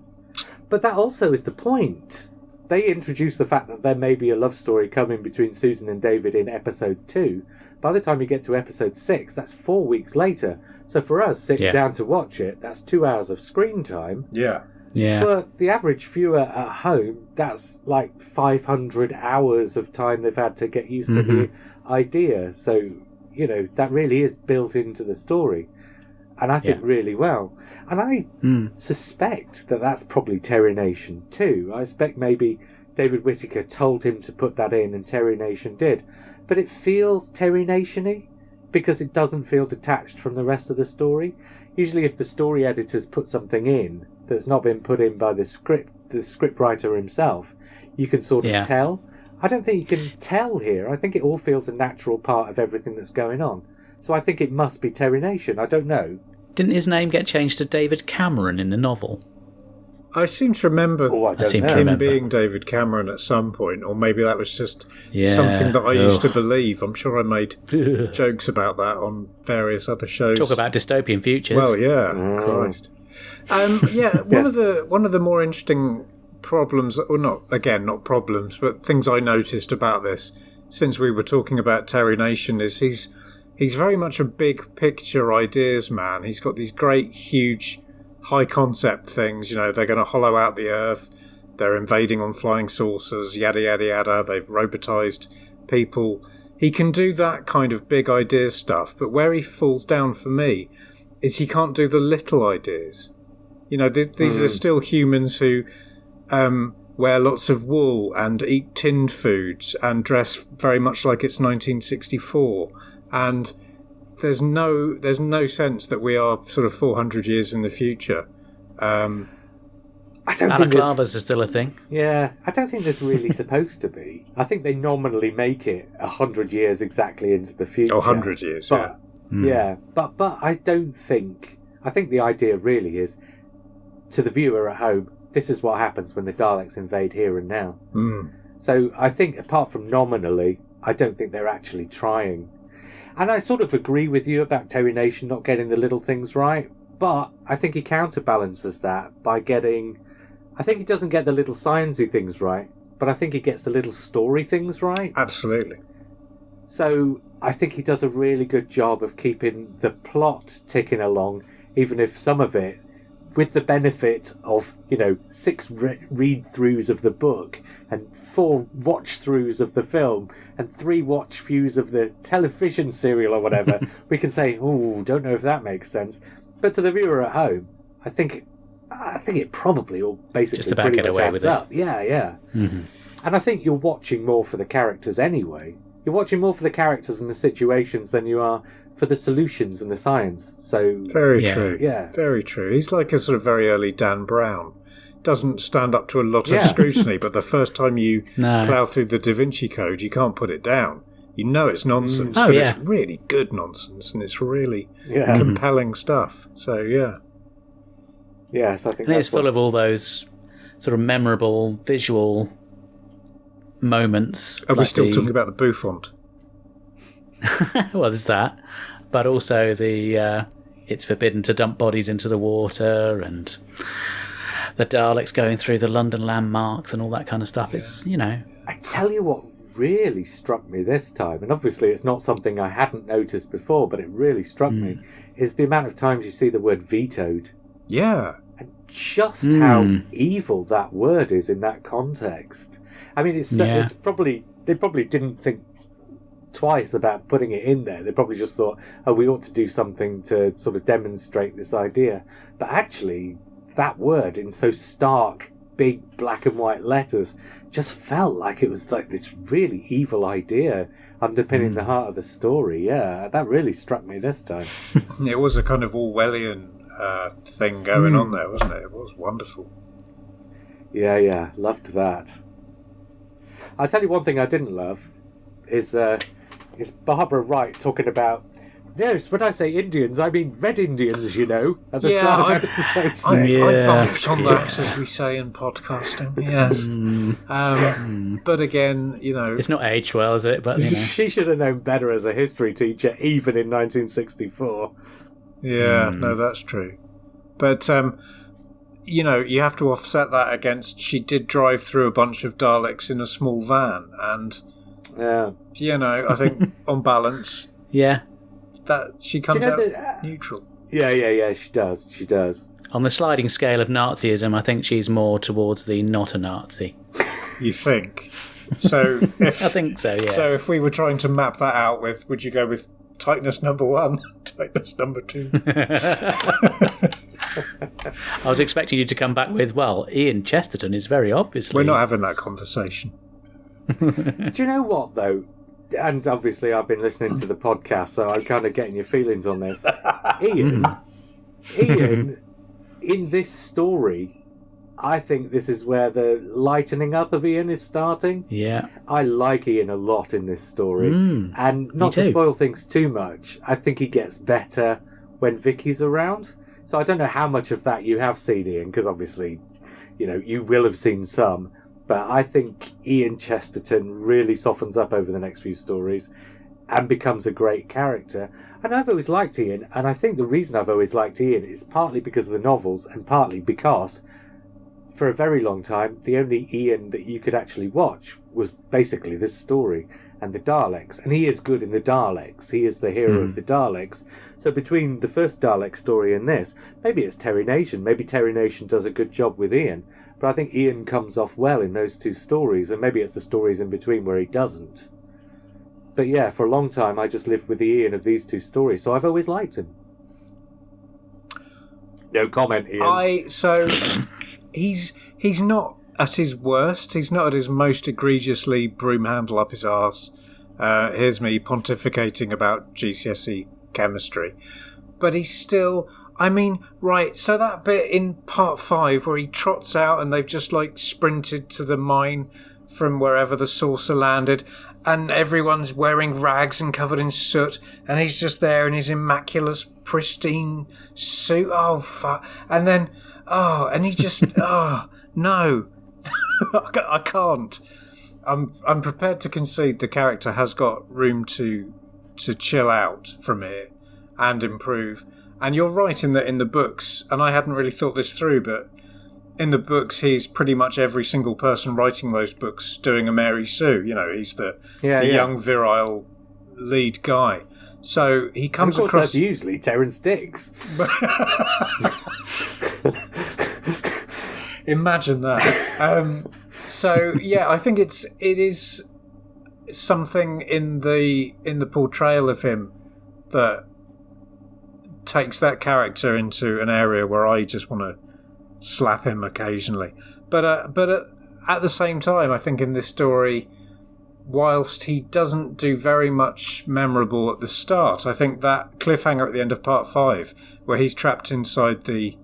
But that also is the point. They introduce the fact that there may be a love story coming between Susan and David in episode 2. By the time you get to episode 6, that's 4 weeks later. So for us, sitting down to watch it, that's 2 hours of screen time. Yeah. For the average viewer at home, that's like 500 hours of time they've had to get used to the idea. So, that really is built into the story. And I think really well. And I suspect that that's probably Terry Nation too. I expect maybe David Whittaker told him to put that in and Terry Nation did. But it feels Terry Nation-y because it doesn't feel detached from the rest of the story. Usually if the story editors put something in that's not been put in by the script writer himself, you can sort of tell. I don't think you can tell here. I think it all feels a natural part of everything that's going on. So I think it must be Terry Nation. I don't know. Didn't his name get changed to David Cameron in the novel? I seem to remember him being David Cameron at some point, or maybe that was just something that I used to believe. I'm sure I made jokes about that on various other shows. Talk about dystopian futures. Well, yeah, Christ. One of the more interesting problems, or not problems, but things I noticed about this since we were talking about Terry Nation is he's very much a big picture ideas man. He's got these great, huge, high concept things. They're going to hollow out the Earth. They're invading on flying saucers. Yada yada yada. They've robotized people. he can do that kind of big idea stuff, but where he falls down for me is he can't do the little ideas. You know, these are still humans who wear lots of wool and eat tinned foods and dress very much like it's 1964. And there's no sense that we are sort of 400 years in the future. I don't think Balaclavas are still a thing. Yeah, I don't think there's really supposed to be. I think they nominally make it 100 years exactly into the future. 100 years, but, yeah. But I don't think... I think the idea really is, to the viewer at home, this is what happens when the Daleks invade here and now. So I think, apart from nominally, I don't think they're actually trying. And I sort of agree with you about Terry Nation not getting the little things right, but I think he counterbalances that by getting... I think he doesn't get the little sciencey things right, but I think he gets the little story things right. Absolutely. So I think he does a really good job of keeping the plot ticking along, even if some of it, with the benefit of, 6 read-throughs of the book and 4 watch-throughs of the film and 3 watch-views of the television serial or whatever, we can say, oh, don't know if that makes sense. But to the viewer at home, I think it probably all basically just about pretty get much away adds with up. it. Yeah. Mm-hmm. And I think you're watching more for the characters anyway. You're watching more for the characters and the situations than you are for the solutions and the science. So very true. Yeah, very true. He's like a sort of very early Dan Brown. Doesn't stand up to a lot of scrutiny, but the first time you plough through the Da Vinci Code, you can't put it down. You know it's nonsense, but it's really good nonsense, and it's really compelling stuff. So yes, I think and it's full of all those sort of memorable visual moments. Are we still talking about the bouffant? Well, there's that, but also the it's forbidden to dump bodies into the water, and the Daleks going through the London landmarks and all that kind of stuff. It's I tell you what really struck me this time, and obviously it's not something I hadn't noticed before, but it really struck me, is the amount of times you see the word vetoed. Yeah. And just how evil that word is in that context. I mean, it's probably... They probably didn't think twice about putting it in there. They probably just thought, oh, we ought to do something to sort of demonstrate this idea. But actually, that word in so stark, big black and white letters just felt like it was like this really evil idea underpinning the heart of the story. Yeah, that really struck me this time. It was a kind of Orwellian thing going on there, wasn't it? It was wonderful. Yeah, loved that. I'll tell you one thing I didn't love is Barbara Wright talking about, yes, when I say Indians, I mean red Indians, at the start of episode 6. I bumped on that, as we say in podcasting, yes. But again, It's not aged well, is it? But she should have known better as a history teacher, even in 1964. Yeah, no, that's true. But, you have to offset that against she did drive through a bunch of Daleks in a small van, and, I think, on balance... Yeah. That she comes out neutral. Yeah, she does. On the sliding scale of Nazism, I think she's more towards the not a Nazi. You think? So if I think so, yeah. So if we were trying to map that out would you go with tightness number 1, tightness number 2? I was expecting you to come back with, well, Iain Chesterton is very obviously... We're not having that conversation. Do you know what, though? And obviously I've been listening to the podcast, so I'm kind of getting your feelings on this. Iain, in this story, I think this is where the lightening up of Iain is starting. Yeah. I like Iain a lot in this story. And not to spoil things too much, I think he gets better when Vicky's around. So I don't know how much of that you have seen, Iain, because obviously, you will have seen some. But I think Iain Chesterton really softens up over the next few stories and becomes a great character. And I've always liked Iain, and I think the reason I've always liked Iain is partly because of the novels and partly because, for a very long time, the only Iain that you could actually watch was basically this story and the Daleks. And he is good in the Daleks. He is the hero of the Daleks. So between the first Dalek story and this, maybe it's Terry Nation. Maybe Terry Nation does a good job with Iain. But I think Iain comes off well in those two stories, and maybe it's the stories in between where he doesn't. But yeah, for a long time, I just lived with the Iain of these two stories, so I've always liked him. No comment, Iain. So he's not at his worst. He's not at his most egregiously broom handle up his arse. Here's me pontificating about GCSE chemistry. But he's still... I mean, right, so that bit in part 5 where he trots out and they've just, like, sprinted to the mine from wherever the saucer landed, and everyone's wearing rags and covered in soot, and he's just there in his immaculate, pristine suit. Oh, fuck. And then, and he just... no. I can't. I'm prepared to concede the character has got room to chill out from here and improve. And you're right in that in the books, and I hadn't really thought this through, but in the books he's pretty much every single person writing those books doing a Mary Sue. You know, he's the young, virile lead guy. So he comes and of course across... that's usually Terrance Dicks. Imagine that. So yeah, I think it is something in the portrayal of him that takes that character into an area where I just want to slap him occasionally. But at the same time, I think in this story, whilst he doesn't do very much memorable at the start, I think that cliffhanger at the end of part 5, where he's trapped inside the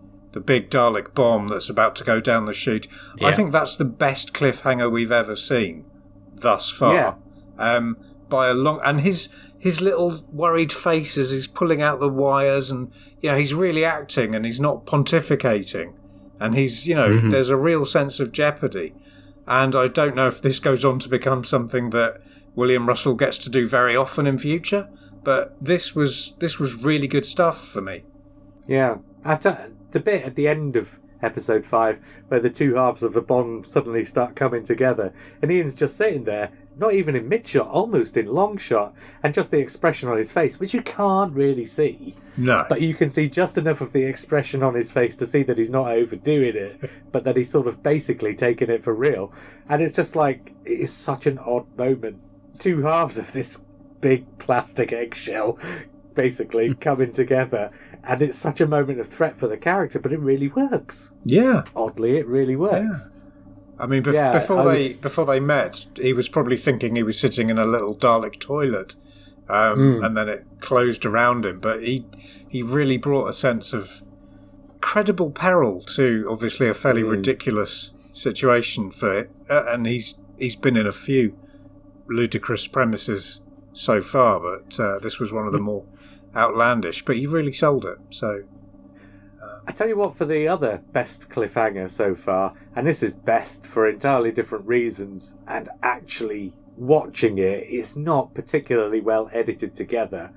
big Dalek bomb that's about to go down the chute, I think that's the best cliffhanger we've ever seen thus far. By a long... And his little worried face as he's pulling out the wires, and he's really acting and he's not pontificating, and he's there's a real sense of jeopardy. And I don't know if this goes on to become something that William Russell gets to do very often in future, but this was really good stuff for me. Yeah, after the bit at the end of episode 5 where the two halves of the bomb suddenly start coming together, and Ian's just sitting there, not even in mid-shot, almost in long shot, and just the expression on his face, which you can't really see. No. But you can see just enough of the expression on his face to see that he's not overdoing it, but that he's sort of basically taking it for real. And it's just like, it is such an odd moment. Two halves of this big plastic eggshell basically coming together, and it's such a moment of threat for the character, but it really works. Yeah. Oddly, it really works. Yeah. I mean, before they met, he was probably thinking he was sitting in a little Dalek toilet, and then it closed around him. But he really brought a sense of credible peril to obviously a fairly ridiculous situation for it. And he's been in a few ludicrous premises so far, but this was one of the more outlandish. But he really sold it. So. I tell you what, for the other best cliffhanger so far, and this is best for entirely different reasons, and actually watching it, it's not particularly well edited together,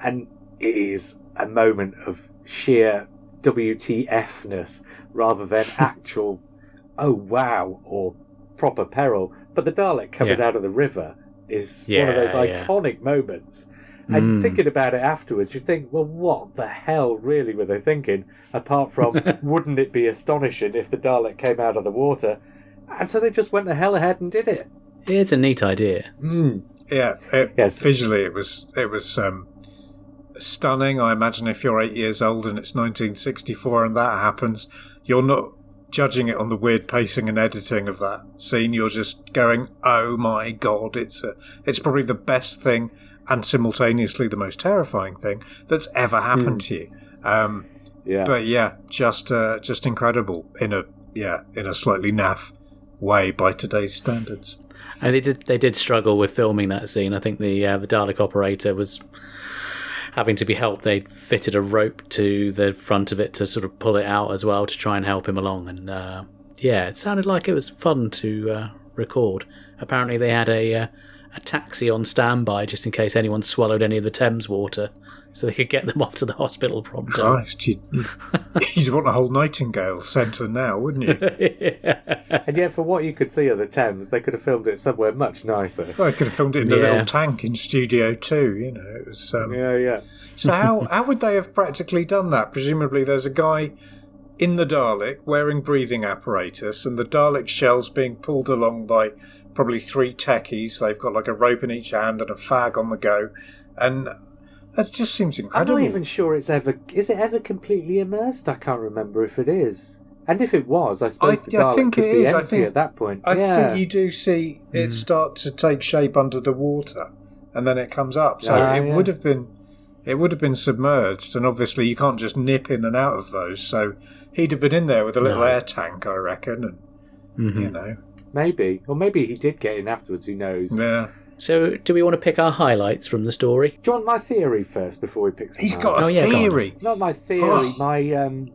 and it is a moment of sheer WTF-ness rather than actual, oh wow, or proper peril. But the Dalek coming out of the river is one of those iconic moments. And thinking about it afterwards, you think, well, what the hell really were they thinking? Apart from, wouldn't it be astonishing if the Dalek came out of the water? And so they just went the hell ahead and did it. It's a neat idea. Yeah. Visually, it was stunning. I imagine if you're 8 years old and it's 1964 and that happens, you're not judging it on the weird pacing and editing of that scene. You're just going, oh my God, it's probably the best thing and simultaneously the most terrifying thing that's ever happened to you. But yeah, just incredible in a slightly naff way by today's standards. And they did struggle with filming that scene. I think the Dalek operator was having to be helped. They fitted a rope to the front of it to sort of pull it out as well to try and help him along. And it sounded like it was fun to record. Apparently they had a taxi on standby just in case anyone swallowed any of the Thames water, so they could get them off to the hospital promptly. Christ, you'd want a whole Nightingale centre now, wouldn't you? And yet, for what you could see of the Thames, they could have filmed it somewhere much nicer. Well, they could have filmed it in a little tank in Studio 2, It was. So how would they have practically done that? Presumably there's a guy in the Dalek wearing breathing apparatus, and the Dalek shell's being pulled along by probably 3 techies. They've got like a rope in each hand and a fag on the go. And it just seems incredible. I'm not even sure is it ever completely immersed? I can't remember if it is. And if it was, I suppose the Dalek could be empty at that point. I think you do see it start to take shape under the water, and then it comes up. So would have been submerged, and obviously you can't just nip in and out of those. So he'd have been in there with a little air tank, I reckon, and you know, maybe, or maybe he did get in afterwards. Who knows? Yeah. So, do we want to pick our highlights from the story? Do you want my theory first before we pick some He's got a theory. Not my theory, my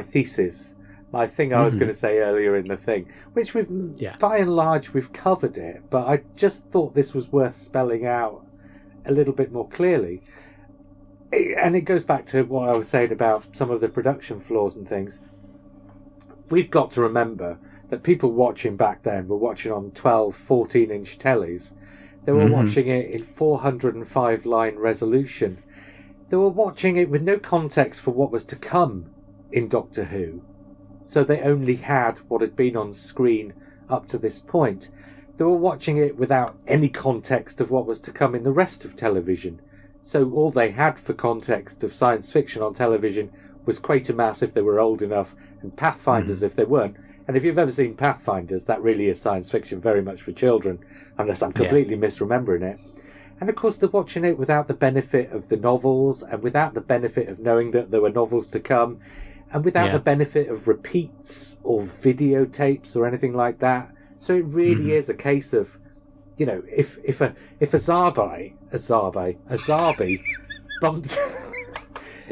thesis. My thing I was going to say earlier in the thing, which by and large, we've covered it, but I just thought this was worth spelling out a little bit more clearly. And it goes back to what I was saying about some of the production flaws and things. We've got to remember that people watching back then were watching on 12, 14-inch tellies. They were watching it in 405-line resolution. They were watching it with no context for what was to come in Doctor Who. So they only had what had been on screen up to this point. They were watching it without any context of what was to come in the rest of television. So all they had for context of science fiction on television was Quatermass if they were old enough, and Pathfinders if they weren't. And if you've ever seen Pathfinders, that really is science fiction, very much for children, unless I'm completely misremembering it. And of course, they're watching it without the benefit of the novels, and without the benefit of knowing that there were novels to come, and without the benefit of repeats or videotapes or anything like that. So it really is a case of, you know, if a Zarbi bumps,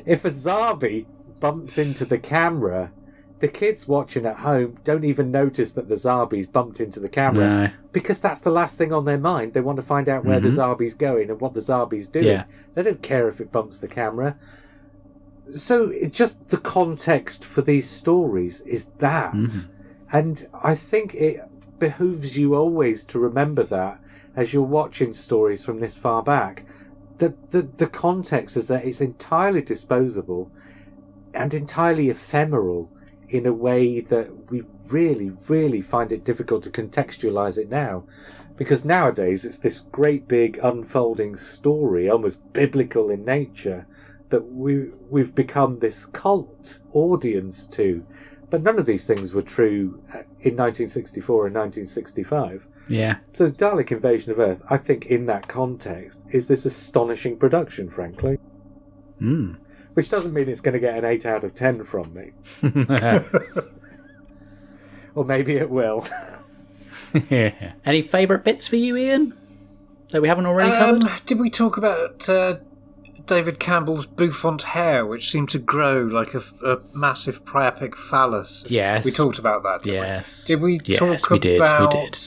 if a Zarbi bumps into the camera, the kids watching at home don't even notice that the Zarbi's bumped into the camera because that's the last thing on their mind. They want to find out where the Zarbi's going and what the Zarbi's doing. Yeah. They don't care if it bumps the camera. So just the context for these stories is that. And I think it behooves you always to remember that as you're watching stories from this far back. The context is that it's entirely disposable and entirely ephemeral in a way that we really, really find it difficult to contextualise it now. Because nowadays it's this great big unfolding story, almost biblical in nature, that we've become this cult audience to. But none of these things were true in 1964 and 1965. Yeah. So Dalek Invasion of Earth, I think in that context, is this astonishing production, frankly. Which doesn't mean it's going to get an 8 out of 10 from me. Or maybe it will. Any favourite bits for you, Ian, that we haven't already covered? Did we talk about David Campbell's bouffant hair, which seemed to grow like a massive priapic phallus? Yes. We talked about that, didn't yes. we? Did we talk we about... We did.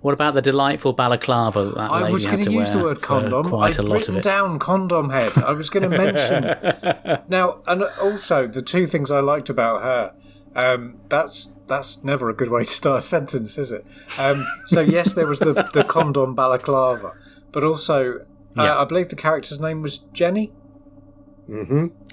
What about the delightful balaclava that I was going to use the word condom. I'd written down condom head. I was going to mention... Now, and also, the two things I liked about her, that's never a good way to start a sentence, is it? So yes, there was the condom balaclava, but also... I believe the character's name was Jenny.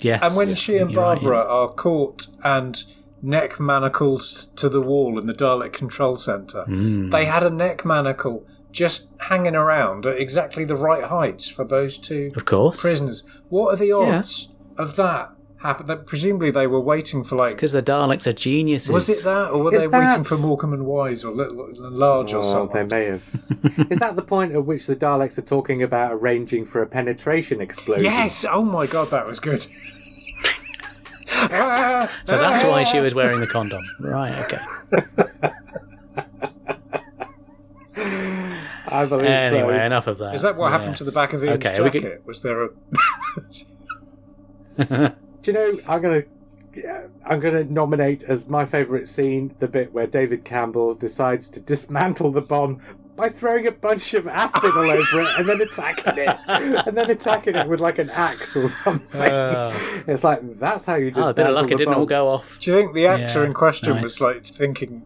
Yes. And when she and Barbara are caught and neck manacled to the wall in the Dalek control centre, they had a neck manacle just hanging around at exactly the right heights for those two prisoners. What are the odds of that happening? Presumably they were waiting for because the Daleks are geniuses. Was it that? Or were they waiting for Morecambe and Wise or Large or something? They may have. Is that the point at which the Daleks are talking about arranging for a penetration explosion? Yes! Oh my god, that was good. So that's why she was wearing the condom. Right, okay. I believe anyway, enough of that. Is that what happened to the back of Ian's jacket? Was there a... Do you know, I'm gonna nominate as my favourite scene the bit where David Campbell decides to dismantle the bomb by throwing a bunch of acid all over it and then attacking it with like an axe or something. It's like, that's how you dismantle a bit of luck it didn't all go off. Do you think the actor in question was like thinking,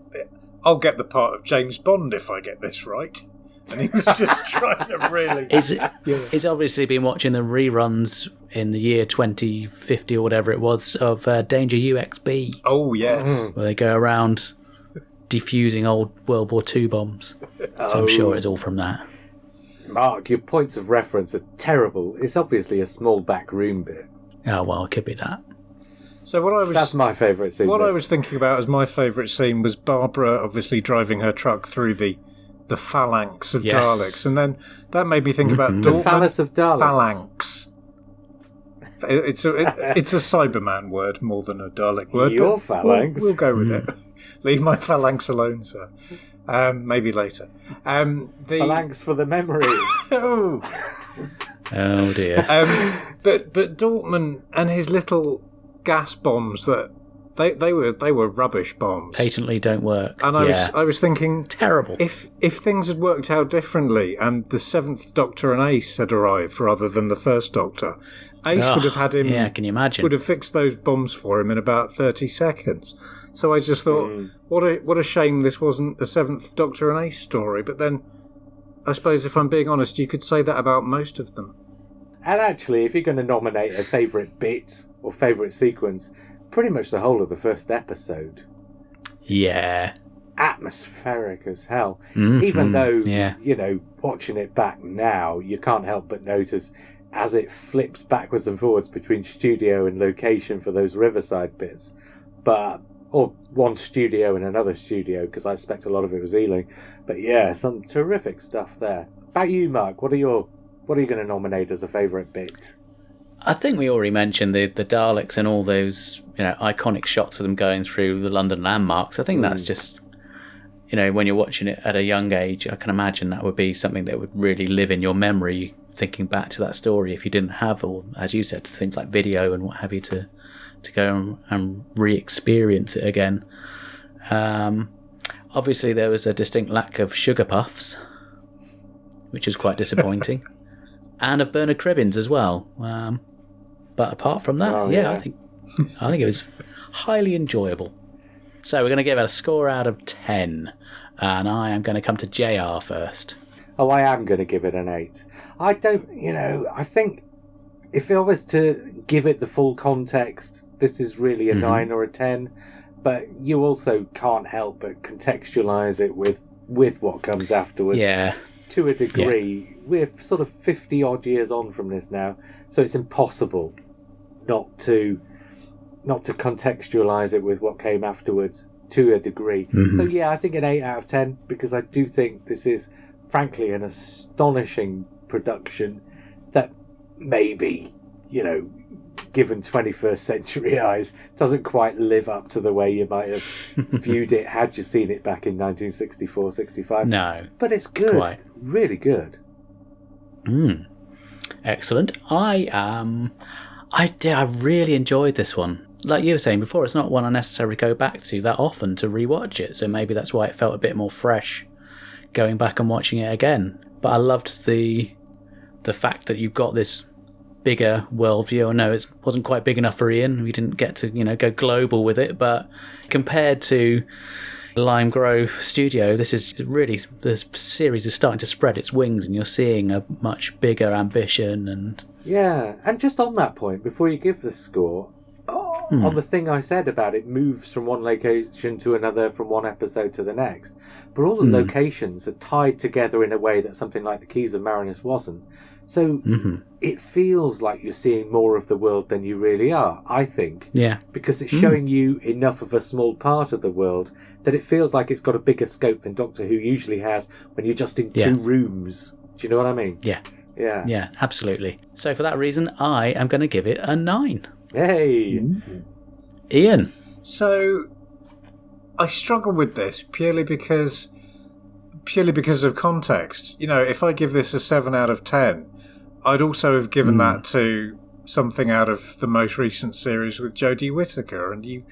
I'll get the part of James Bond if I get this right? And he was just trying to really... He's obviously been watching the reruns in the year 2050 or whatever it was of Danger UXB. Oh, yes. Where they go around defusing old World War II bombs. So I'm sure it's all from that. Mark, your points of reference are terrible. It's obviously a small back room bit. Oh, well, it could be that. So that's my favourite scene. What I was thinking about as my favourite scene was Barbara obviously driving her truck through the phalanx of Daleks, and then that made me think about Dortmund. The phallus of Daleks. Phalanx. It's a Cyberman word more than a Dalek word. Your phalanx. We'll go with it. Leave my phalanx alone, sir. Maybe later. Phalanx for the memory. Oh dear. But Dortmund and his little gas bombs that they were rubbish bombs. Patently don't work. And I was thinking, terrible. If things had worked out differently and the 7th Doctor and Ace had arrived rather than the 1st Doctor, Ace would have had him. Yeah, can you imagine? Would have fixed those bombs for him in about 30 seconds. So I just thought, what a shame this wasn't a 7th Doctor and Ace story. But then, I suppose if I'm being honest, you could say that about most of them. And actually, if you're going to nominate a favourite bit or favourite sequence, pretty much the whole of the first episode. Yeah. Atmospheric as hell. Mm-hmm. Even though, watching it back now, you can't help but notice as it flips backwards and forwards between studio and location for those riverside bits. Or one studio and another studio, because I expect a lot of it was Ealing. But yeah, some terrific stuff there. About you, Mark, what are you going to nominate as a favourite bit? I think we already mentioned the Daleks and all those iconic shots of them going through the London landmarks. I think that's just, when you're watching it at a young age, I can imagine that would be something that would really live in your memory, thinking back to that story if you didn't have, or as you said, things like video and what have you to go and re-experience it again. Obviously, there was a distinct lack of Sugar Puffs, which is quite disappointing, and of Bernard Cribbins as well. But apart from that, I think it was highly enjoyable. So we're going to give it a score out of 10, and I am going to come to JR first. Oh, I am going to give it an 8. I think if I was to give it the full context, this is really a 9 or a 10, but you also can't help but contextualise it with what comes afterwards. Yeah. To a degree. Yeah. We're sort of 50 odd years on from this now, so it's impossible not to contextualise it with what came afterwards to a degree. So yeah, I think an 8 out of 10, because I do think this is frankly an astonishing production that maybe, given 21st century eyes, doesn't quite live up to the way you might have viewed it had you seen it back in 1964, 65. No. But it's good. Quite. Really good. Excellent. I really enjoyed this one. Like you were saying before, it's not one I necessarily go back to that often to rewatch it, so maybe that's why it felt a bit more fresh going back and watching it again. But I loved the fact that you've got this bigger worldview. I know it wasn't quite big enough for Iain. We didn't get to go global with it, but compared to Lime Grove Studio, this is really, the series is starting to spread its wings, and you're seeing a much bigger ambition. And and just on that point, before you give the score, on the thing I said about it moves from one location to another, from one episode to the next, but all the locations are tied together in a way that something like the Keys of Marinus wasn't. So it feels like you're seeing more of the world than you really are, I think. Yeah. Because it's showing you enough of a small part of the world that it feels like it's got a bigger scope than Doctor Who usually has when you're just in two rooms. Do you know what I mean? Yeah. Yeah. Yeah, absolutely. So for that reason, I am going to give it a 9. Hey! Iain? So, I struggle with this purely because of context. If I give this a 7 out of 10, I'd also have given that to something out of the most recent series with Jodie Whittaker, and you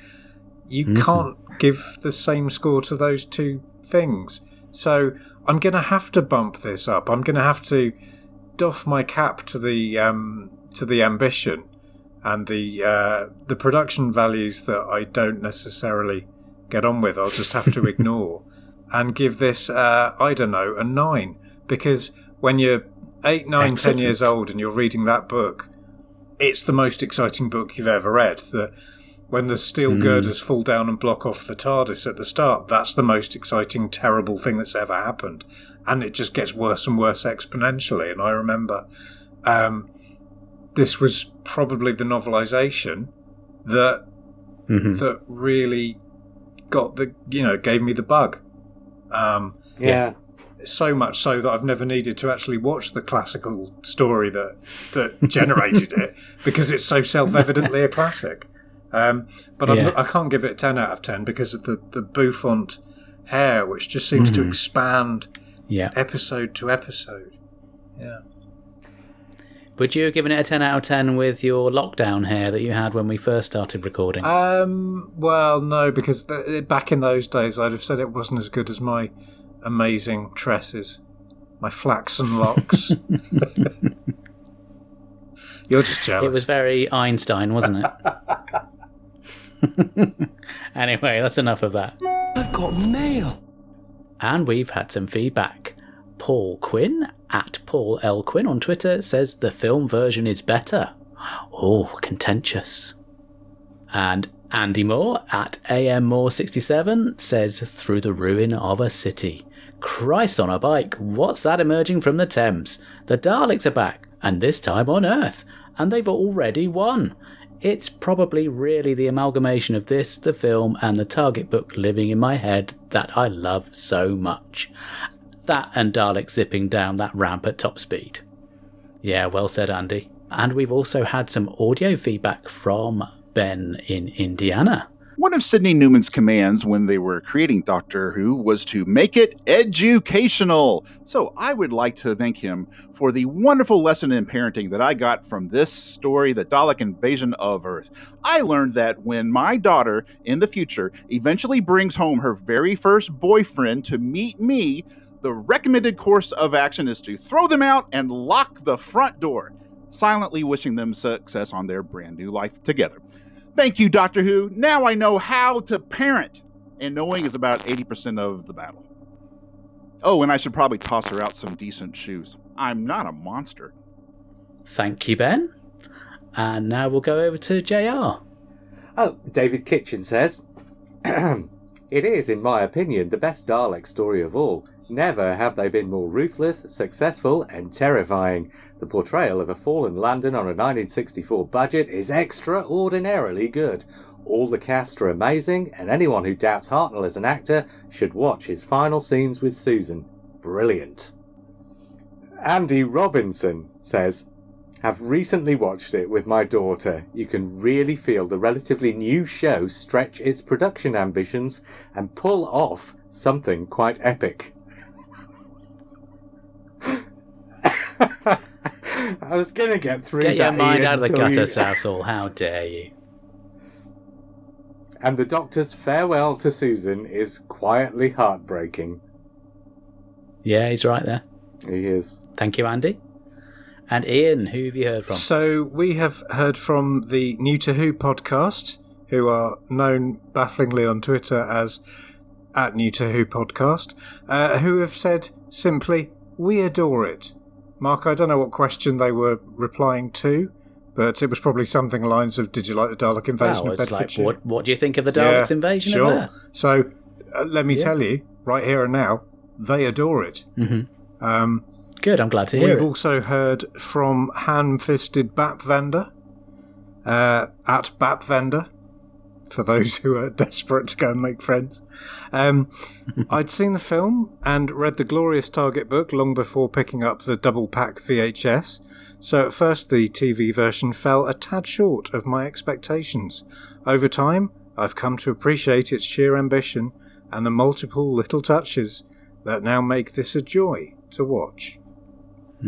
can't give the same score to those two things. So I'm going to have to bump this up. I'm going to have to doff my cap to the ambition and the production values that I don't necessarily get on with. I'll just have to ignore and give this a 9, because when you're 8, 9, 10 years old and you're reading that book, it's the most exciting book you've ever read. when the steel girders fall down and block off the TARDIS at the start, that's the most exciting, terrible thing that's ever happened. And it just gets worse and worse exponentially. And I remember this was probably the novelisation that that really got gave me the bug. So much so that I've never needed to actually watch the classical story that generated it, because it's so self-evidently a classic. But I can't give it a 10 out of 10 because of the bouffant hair, which just seems to expand episode to episode. Yeah. Would you have given it a 10 out of 10 with your lockdown hair that you had when we first started recording? Well, no, because back in those days I'd have said it wasn't as good as my amazing tresses, my flaxen locks. You're just jealous. It was very Einstein, wasn't it? Anyway, that's enough of that. I've got mail. And we've had some feedback. Paul Quinn, at Paul L. Quinn on Twitter, says the film version is better. Oh, contentious. And Andy Moore, at AMMoore67, says through the ruin of a city. Christ on a bike, what's that emerging from the Thames? The Daleks are back, and this time on Earth, and they've already won. It's probably really the amalgamation of this, the film, and the Target book living in my head that I love so much. That and Dalek zipping down that ramp at top speed. Yeah, well said, Andy. And we've also had some audio feedback from Ben in Indiana. One of Sidney Newman's commands when they were creating Doctor Who was to make it educational. So I would like to thank him for the wonderful lesson in parenting that I got from this story, The Dalek Invasion of Earth. I learned that when my daughter, in the future, eventually brings home her very first boyfriend to meet me, the recommended course of action is to throw them out and lock the front door, silently wishing them success on their brand new life together. Thank you, Doctor Who. Now I know how to parent, and knowing is about 80% of the battle. Oh, and I should probably toss her out some decent shoes. I'm not a monster. Thank you, Ben. And now we'll go over to JR. Oh, David Kitchen says, it is, in my opinion, the best Dalek story of all. Never have they been more ruthless, successful, and terrifying. The portrayal of a fallen London on a 1964 budget is extraordinarily good. All the cast are amazing, and anyone who doubts Hartnell as an actor should watch his final scenes with Susan. Brilliant. Andy Robinson says, have recently watched it with my daughter. You can really feel the relatively new show stretch its production ambitions and pull off something quite epic. I was going to get through that. Get your mind Iain, out of the until gutter, Southall. How dare you? And the Doctor's farewell to Susan is quietly heartbreaking. Yeah, he's right there. He is. Thank you, Andy. And Iain, who have you heard from? So we have heard from the New to Who podcast, who are known bafflingly on Twitter as @NewToWho podcast, who have said simply, we adore it. Mark, I don't know what question they were replying to, but it was probably something along the lines of, did you like the Dalek Invasion of Bedfordshire? Like, what do you think of the Daleks Invasion of Earth? So let me tell you, right here and now, they adore it. Mm-hmm. Good, I'm glad to hear We've it. also heard from Ham-Fisted Bapvender, at Bapvender, for those who are desperate to go and make friends. I'd seen the film and read the glorious Target book long before picking up the double-pack VHS, so at first the TV version fell a tad short of my expectations. Over time, I've come to appreciate its sheer ambition and the multiple little touches that now make this a joy to watch.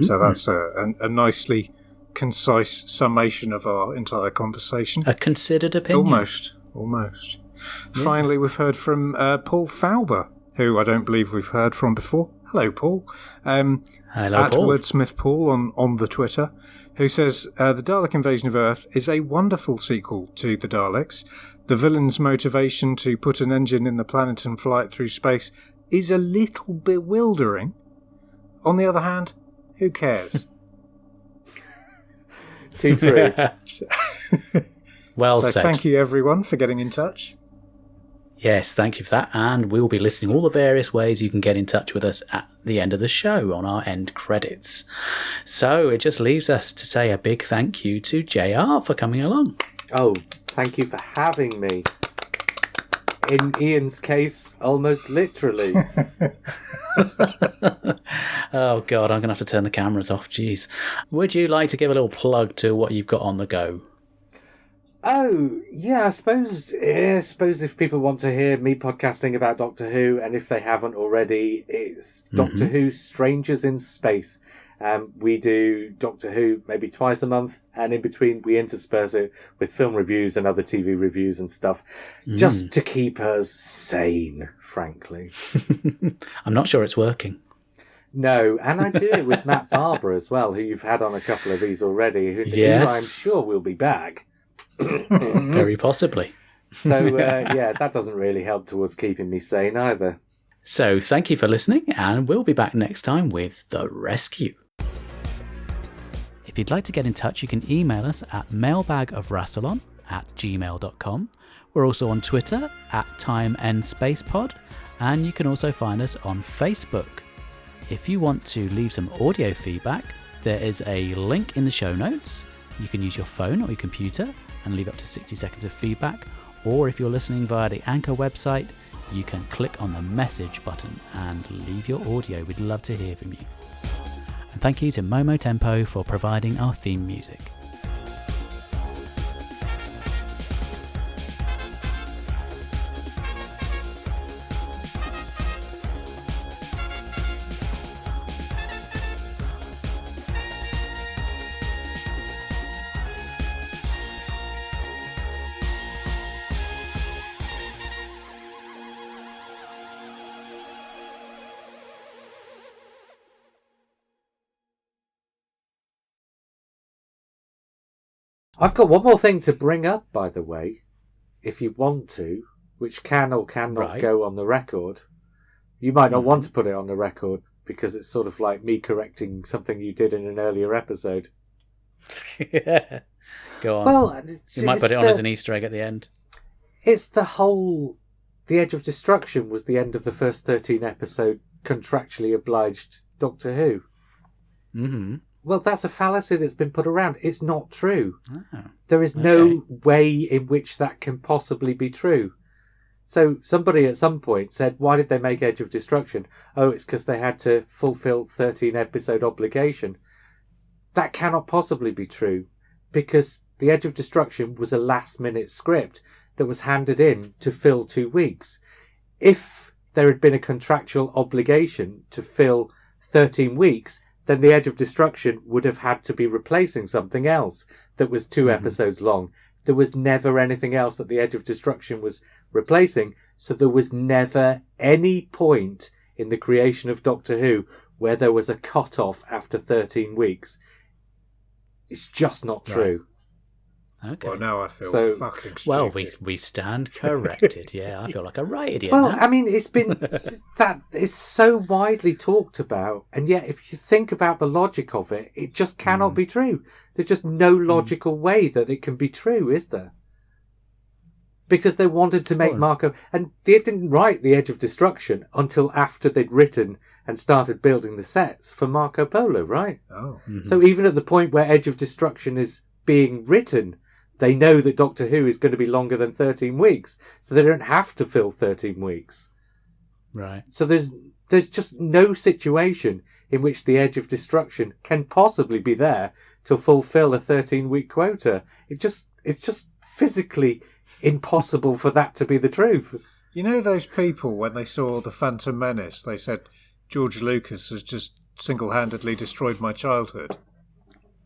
So that's a nicely concise summation of our entire conversation. A considered opinion. Almost. Yeah. Finally, we've heard from Paul Fauber, who I don't believe we've heard from before. Hello, Paul. Hello, at Paul. Wordsmith Paul on the Twitter, who says, the Dalek Invasion of Earth is a wonderful sequel to the Daleks. The villain's motivation to put an engine in the planet and fly it through space is a little bewildering. On the other hand, who cares? Too true. Well so said. thank you, everyone, for getting in touch. Yes, thank you for that. And we'll be listing all the various ways you can get in touch with us at the end of the show on our end credits. So it just leaves us to say a big thank you to JR for coming along. Oh, thank you for having me. In Ian's case, almost literally. Oh, God, I'm going to have to turn the cameras off. Jeez. Would you like to give a little plug to what you've got on the go? Oh, yeah, I suppose if people want to hear me podcasting about Doctor Who, and if they haven't already, it's Doctor Who Strangers in Space. We do Doctor Who maybe twice a month, and in between we intersperse it with film reviews and other TV reviews and stuff, just to keep us sane, frankly. I'm not sure it's working. No, and I do it with Matt Barber as well, who you've had on a couple of these already, who I'm sure will be back. Very possibly. So, yeah, that doesn't really help towards keeping me sane either. So, thank you for listening, and we'll be back next time with The Rescue. If you'd like to get in touch, you can email us at mailbagofrassilon@gmail.com. We're also on Twitter @TimeEndSpacePod, and you can also find us on Facebook. If you want to leave some audio feedback, there is a link in the show notes. You can use your phone or your computer and leave up to 60 seconds of feedback, or if you're listening via the Anchor website, you can click on the message button and leave your audio. We'd love to hear from you. And thank you to Momo Tempo for providing our theme music. I've got one more thing to bring up, by the way, if you want to, which can or cannot go on the record. You might not want to put it on the record, because it's sort of like me correcting something you did in an earlier episode. Yeah. Go on. Well, you might put it on as an Easter egg at the end. It's the whole... The Edge of Destruction was the end of the first 13 episode contractually obliged Doctor Who. Mm-hmm. Well, that's a fallacy that's been put around. It's not true. Oh, there is no way in which that can possibly be true. So somebody at some point said, why did they make Edge of Destruction? Oh, it's because they had to fulfill 13 episode obligation. That cannot possibly be true, because the Edge of Destruction was a last minute script that was handed in to fill 2 weeks. If there had been a contractual obligation to fill 13 weeks, then the Edge of Destruction would have had to be replacing something else that was 2 episodes long. There was never anything else that the Edge of Destruction was replacing, so there was never any point in the creation of Doctor Who where there was a cut-off after 13 weeks. It's just not true. Okay. Well, now I feel fucking stupid. Well, we stand corrected. Yeah, I feel like a right idiot Well, now. I mean, it's been... that is so widely talked about, and yet if you think about the logic of it, it just cannot be true. There's just no logical way that it can be true, is there? Because they wanted to make Marco... And they didn't write The Edge of Destruction until after they'd written and started building the sets for Marco Polo, right? Oh. So even at the point where Edge of Destruction is being written, they know that Doctor Who is going to be longer than 13 weeks, so they don't have to fill 13 weeks. Right. So there's just no situation in which the Edge of Destruction can possibly be there to fulfill a 13-week quota. It's just physically impossible for that to be the truth. You know those people, when they saw The Phantom Menace, they said, George Lucas has just single-handedly destroyed my childhood?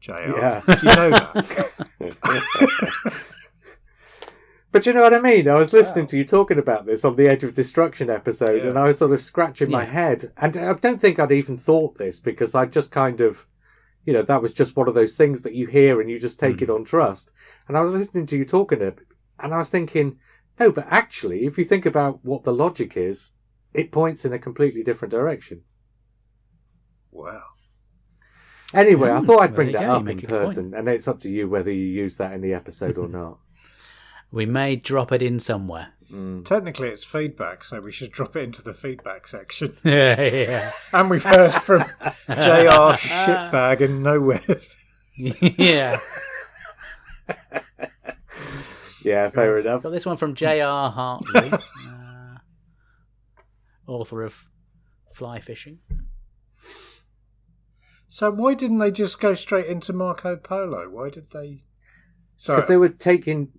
JR. Yeah. Do you know that? But you know what I mean? I was listening to you talking about this on the Edge of Destruction episode, and I was sort of scratching my head. And I don't think I'd even thought this, because I just kind of, that was just one of those things that you hear and you just take it on trust. And I was listening to you talking it, and I was thinking, no, but actually, if you think about what the logic is, it points in a completely different direction. Wow. Anyway, I thought I'd bring there that you go, up you in make a good person, and it's up to you whether you use that in the episode or not. We may drop it in somewhere. Technically, it's feedback, so we should drop it into the feedback section. Yeah. And we've heard from JR Shitbag and Nowhere. Yeah. Yeah, fair enough. Got this one from J.R. Hartley, author of Fly Fishing. So why didn't they just go straight into Marco Polo? Why did they... Because they were taking...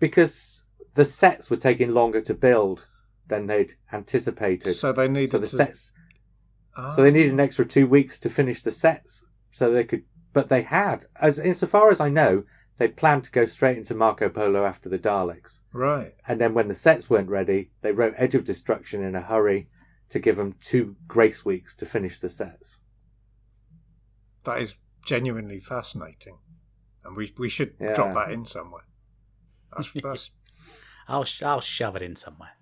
Because the sets were taking longer to build than they'd anticipated. So they needed the sets... So they needed an extra 2 weeks to finish the sets, so they could... But they had, insofar as I know, they planned to go straight into Marco Polo after the Daleks. Right. And then when the sets weren't ready, they wrote Edge of Destruction in a hurry to give them 2 grace weeks to finish the sets. That is genuinely fascinating. And we should drop that in somewhere. That's I'll shove it in somewhere.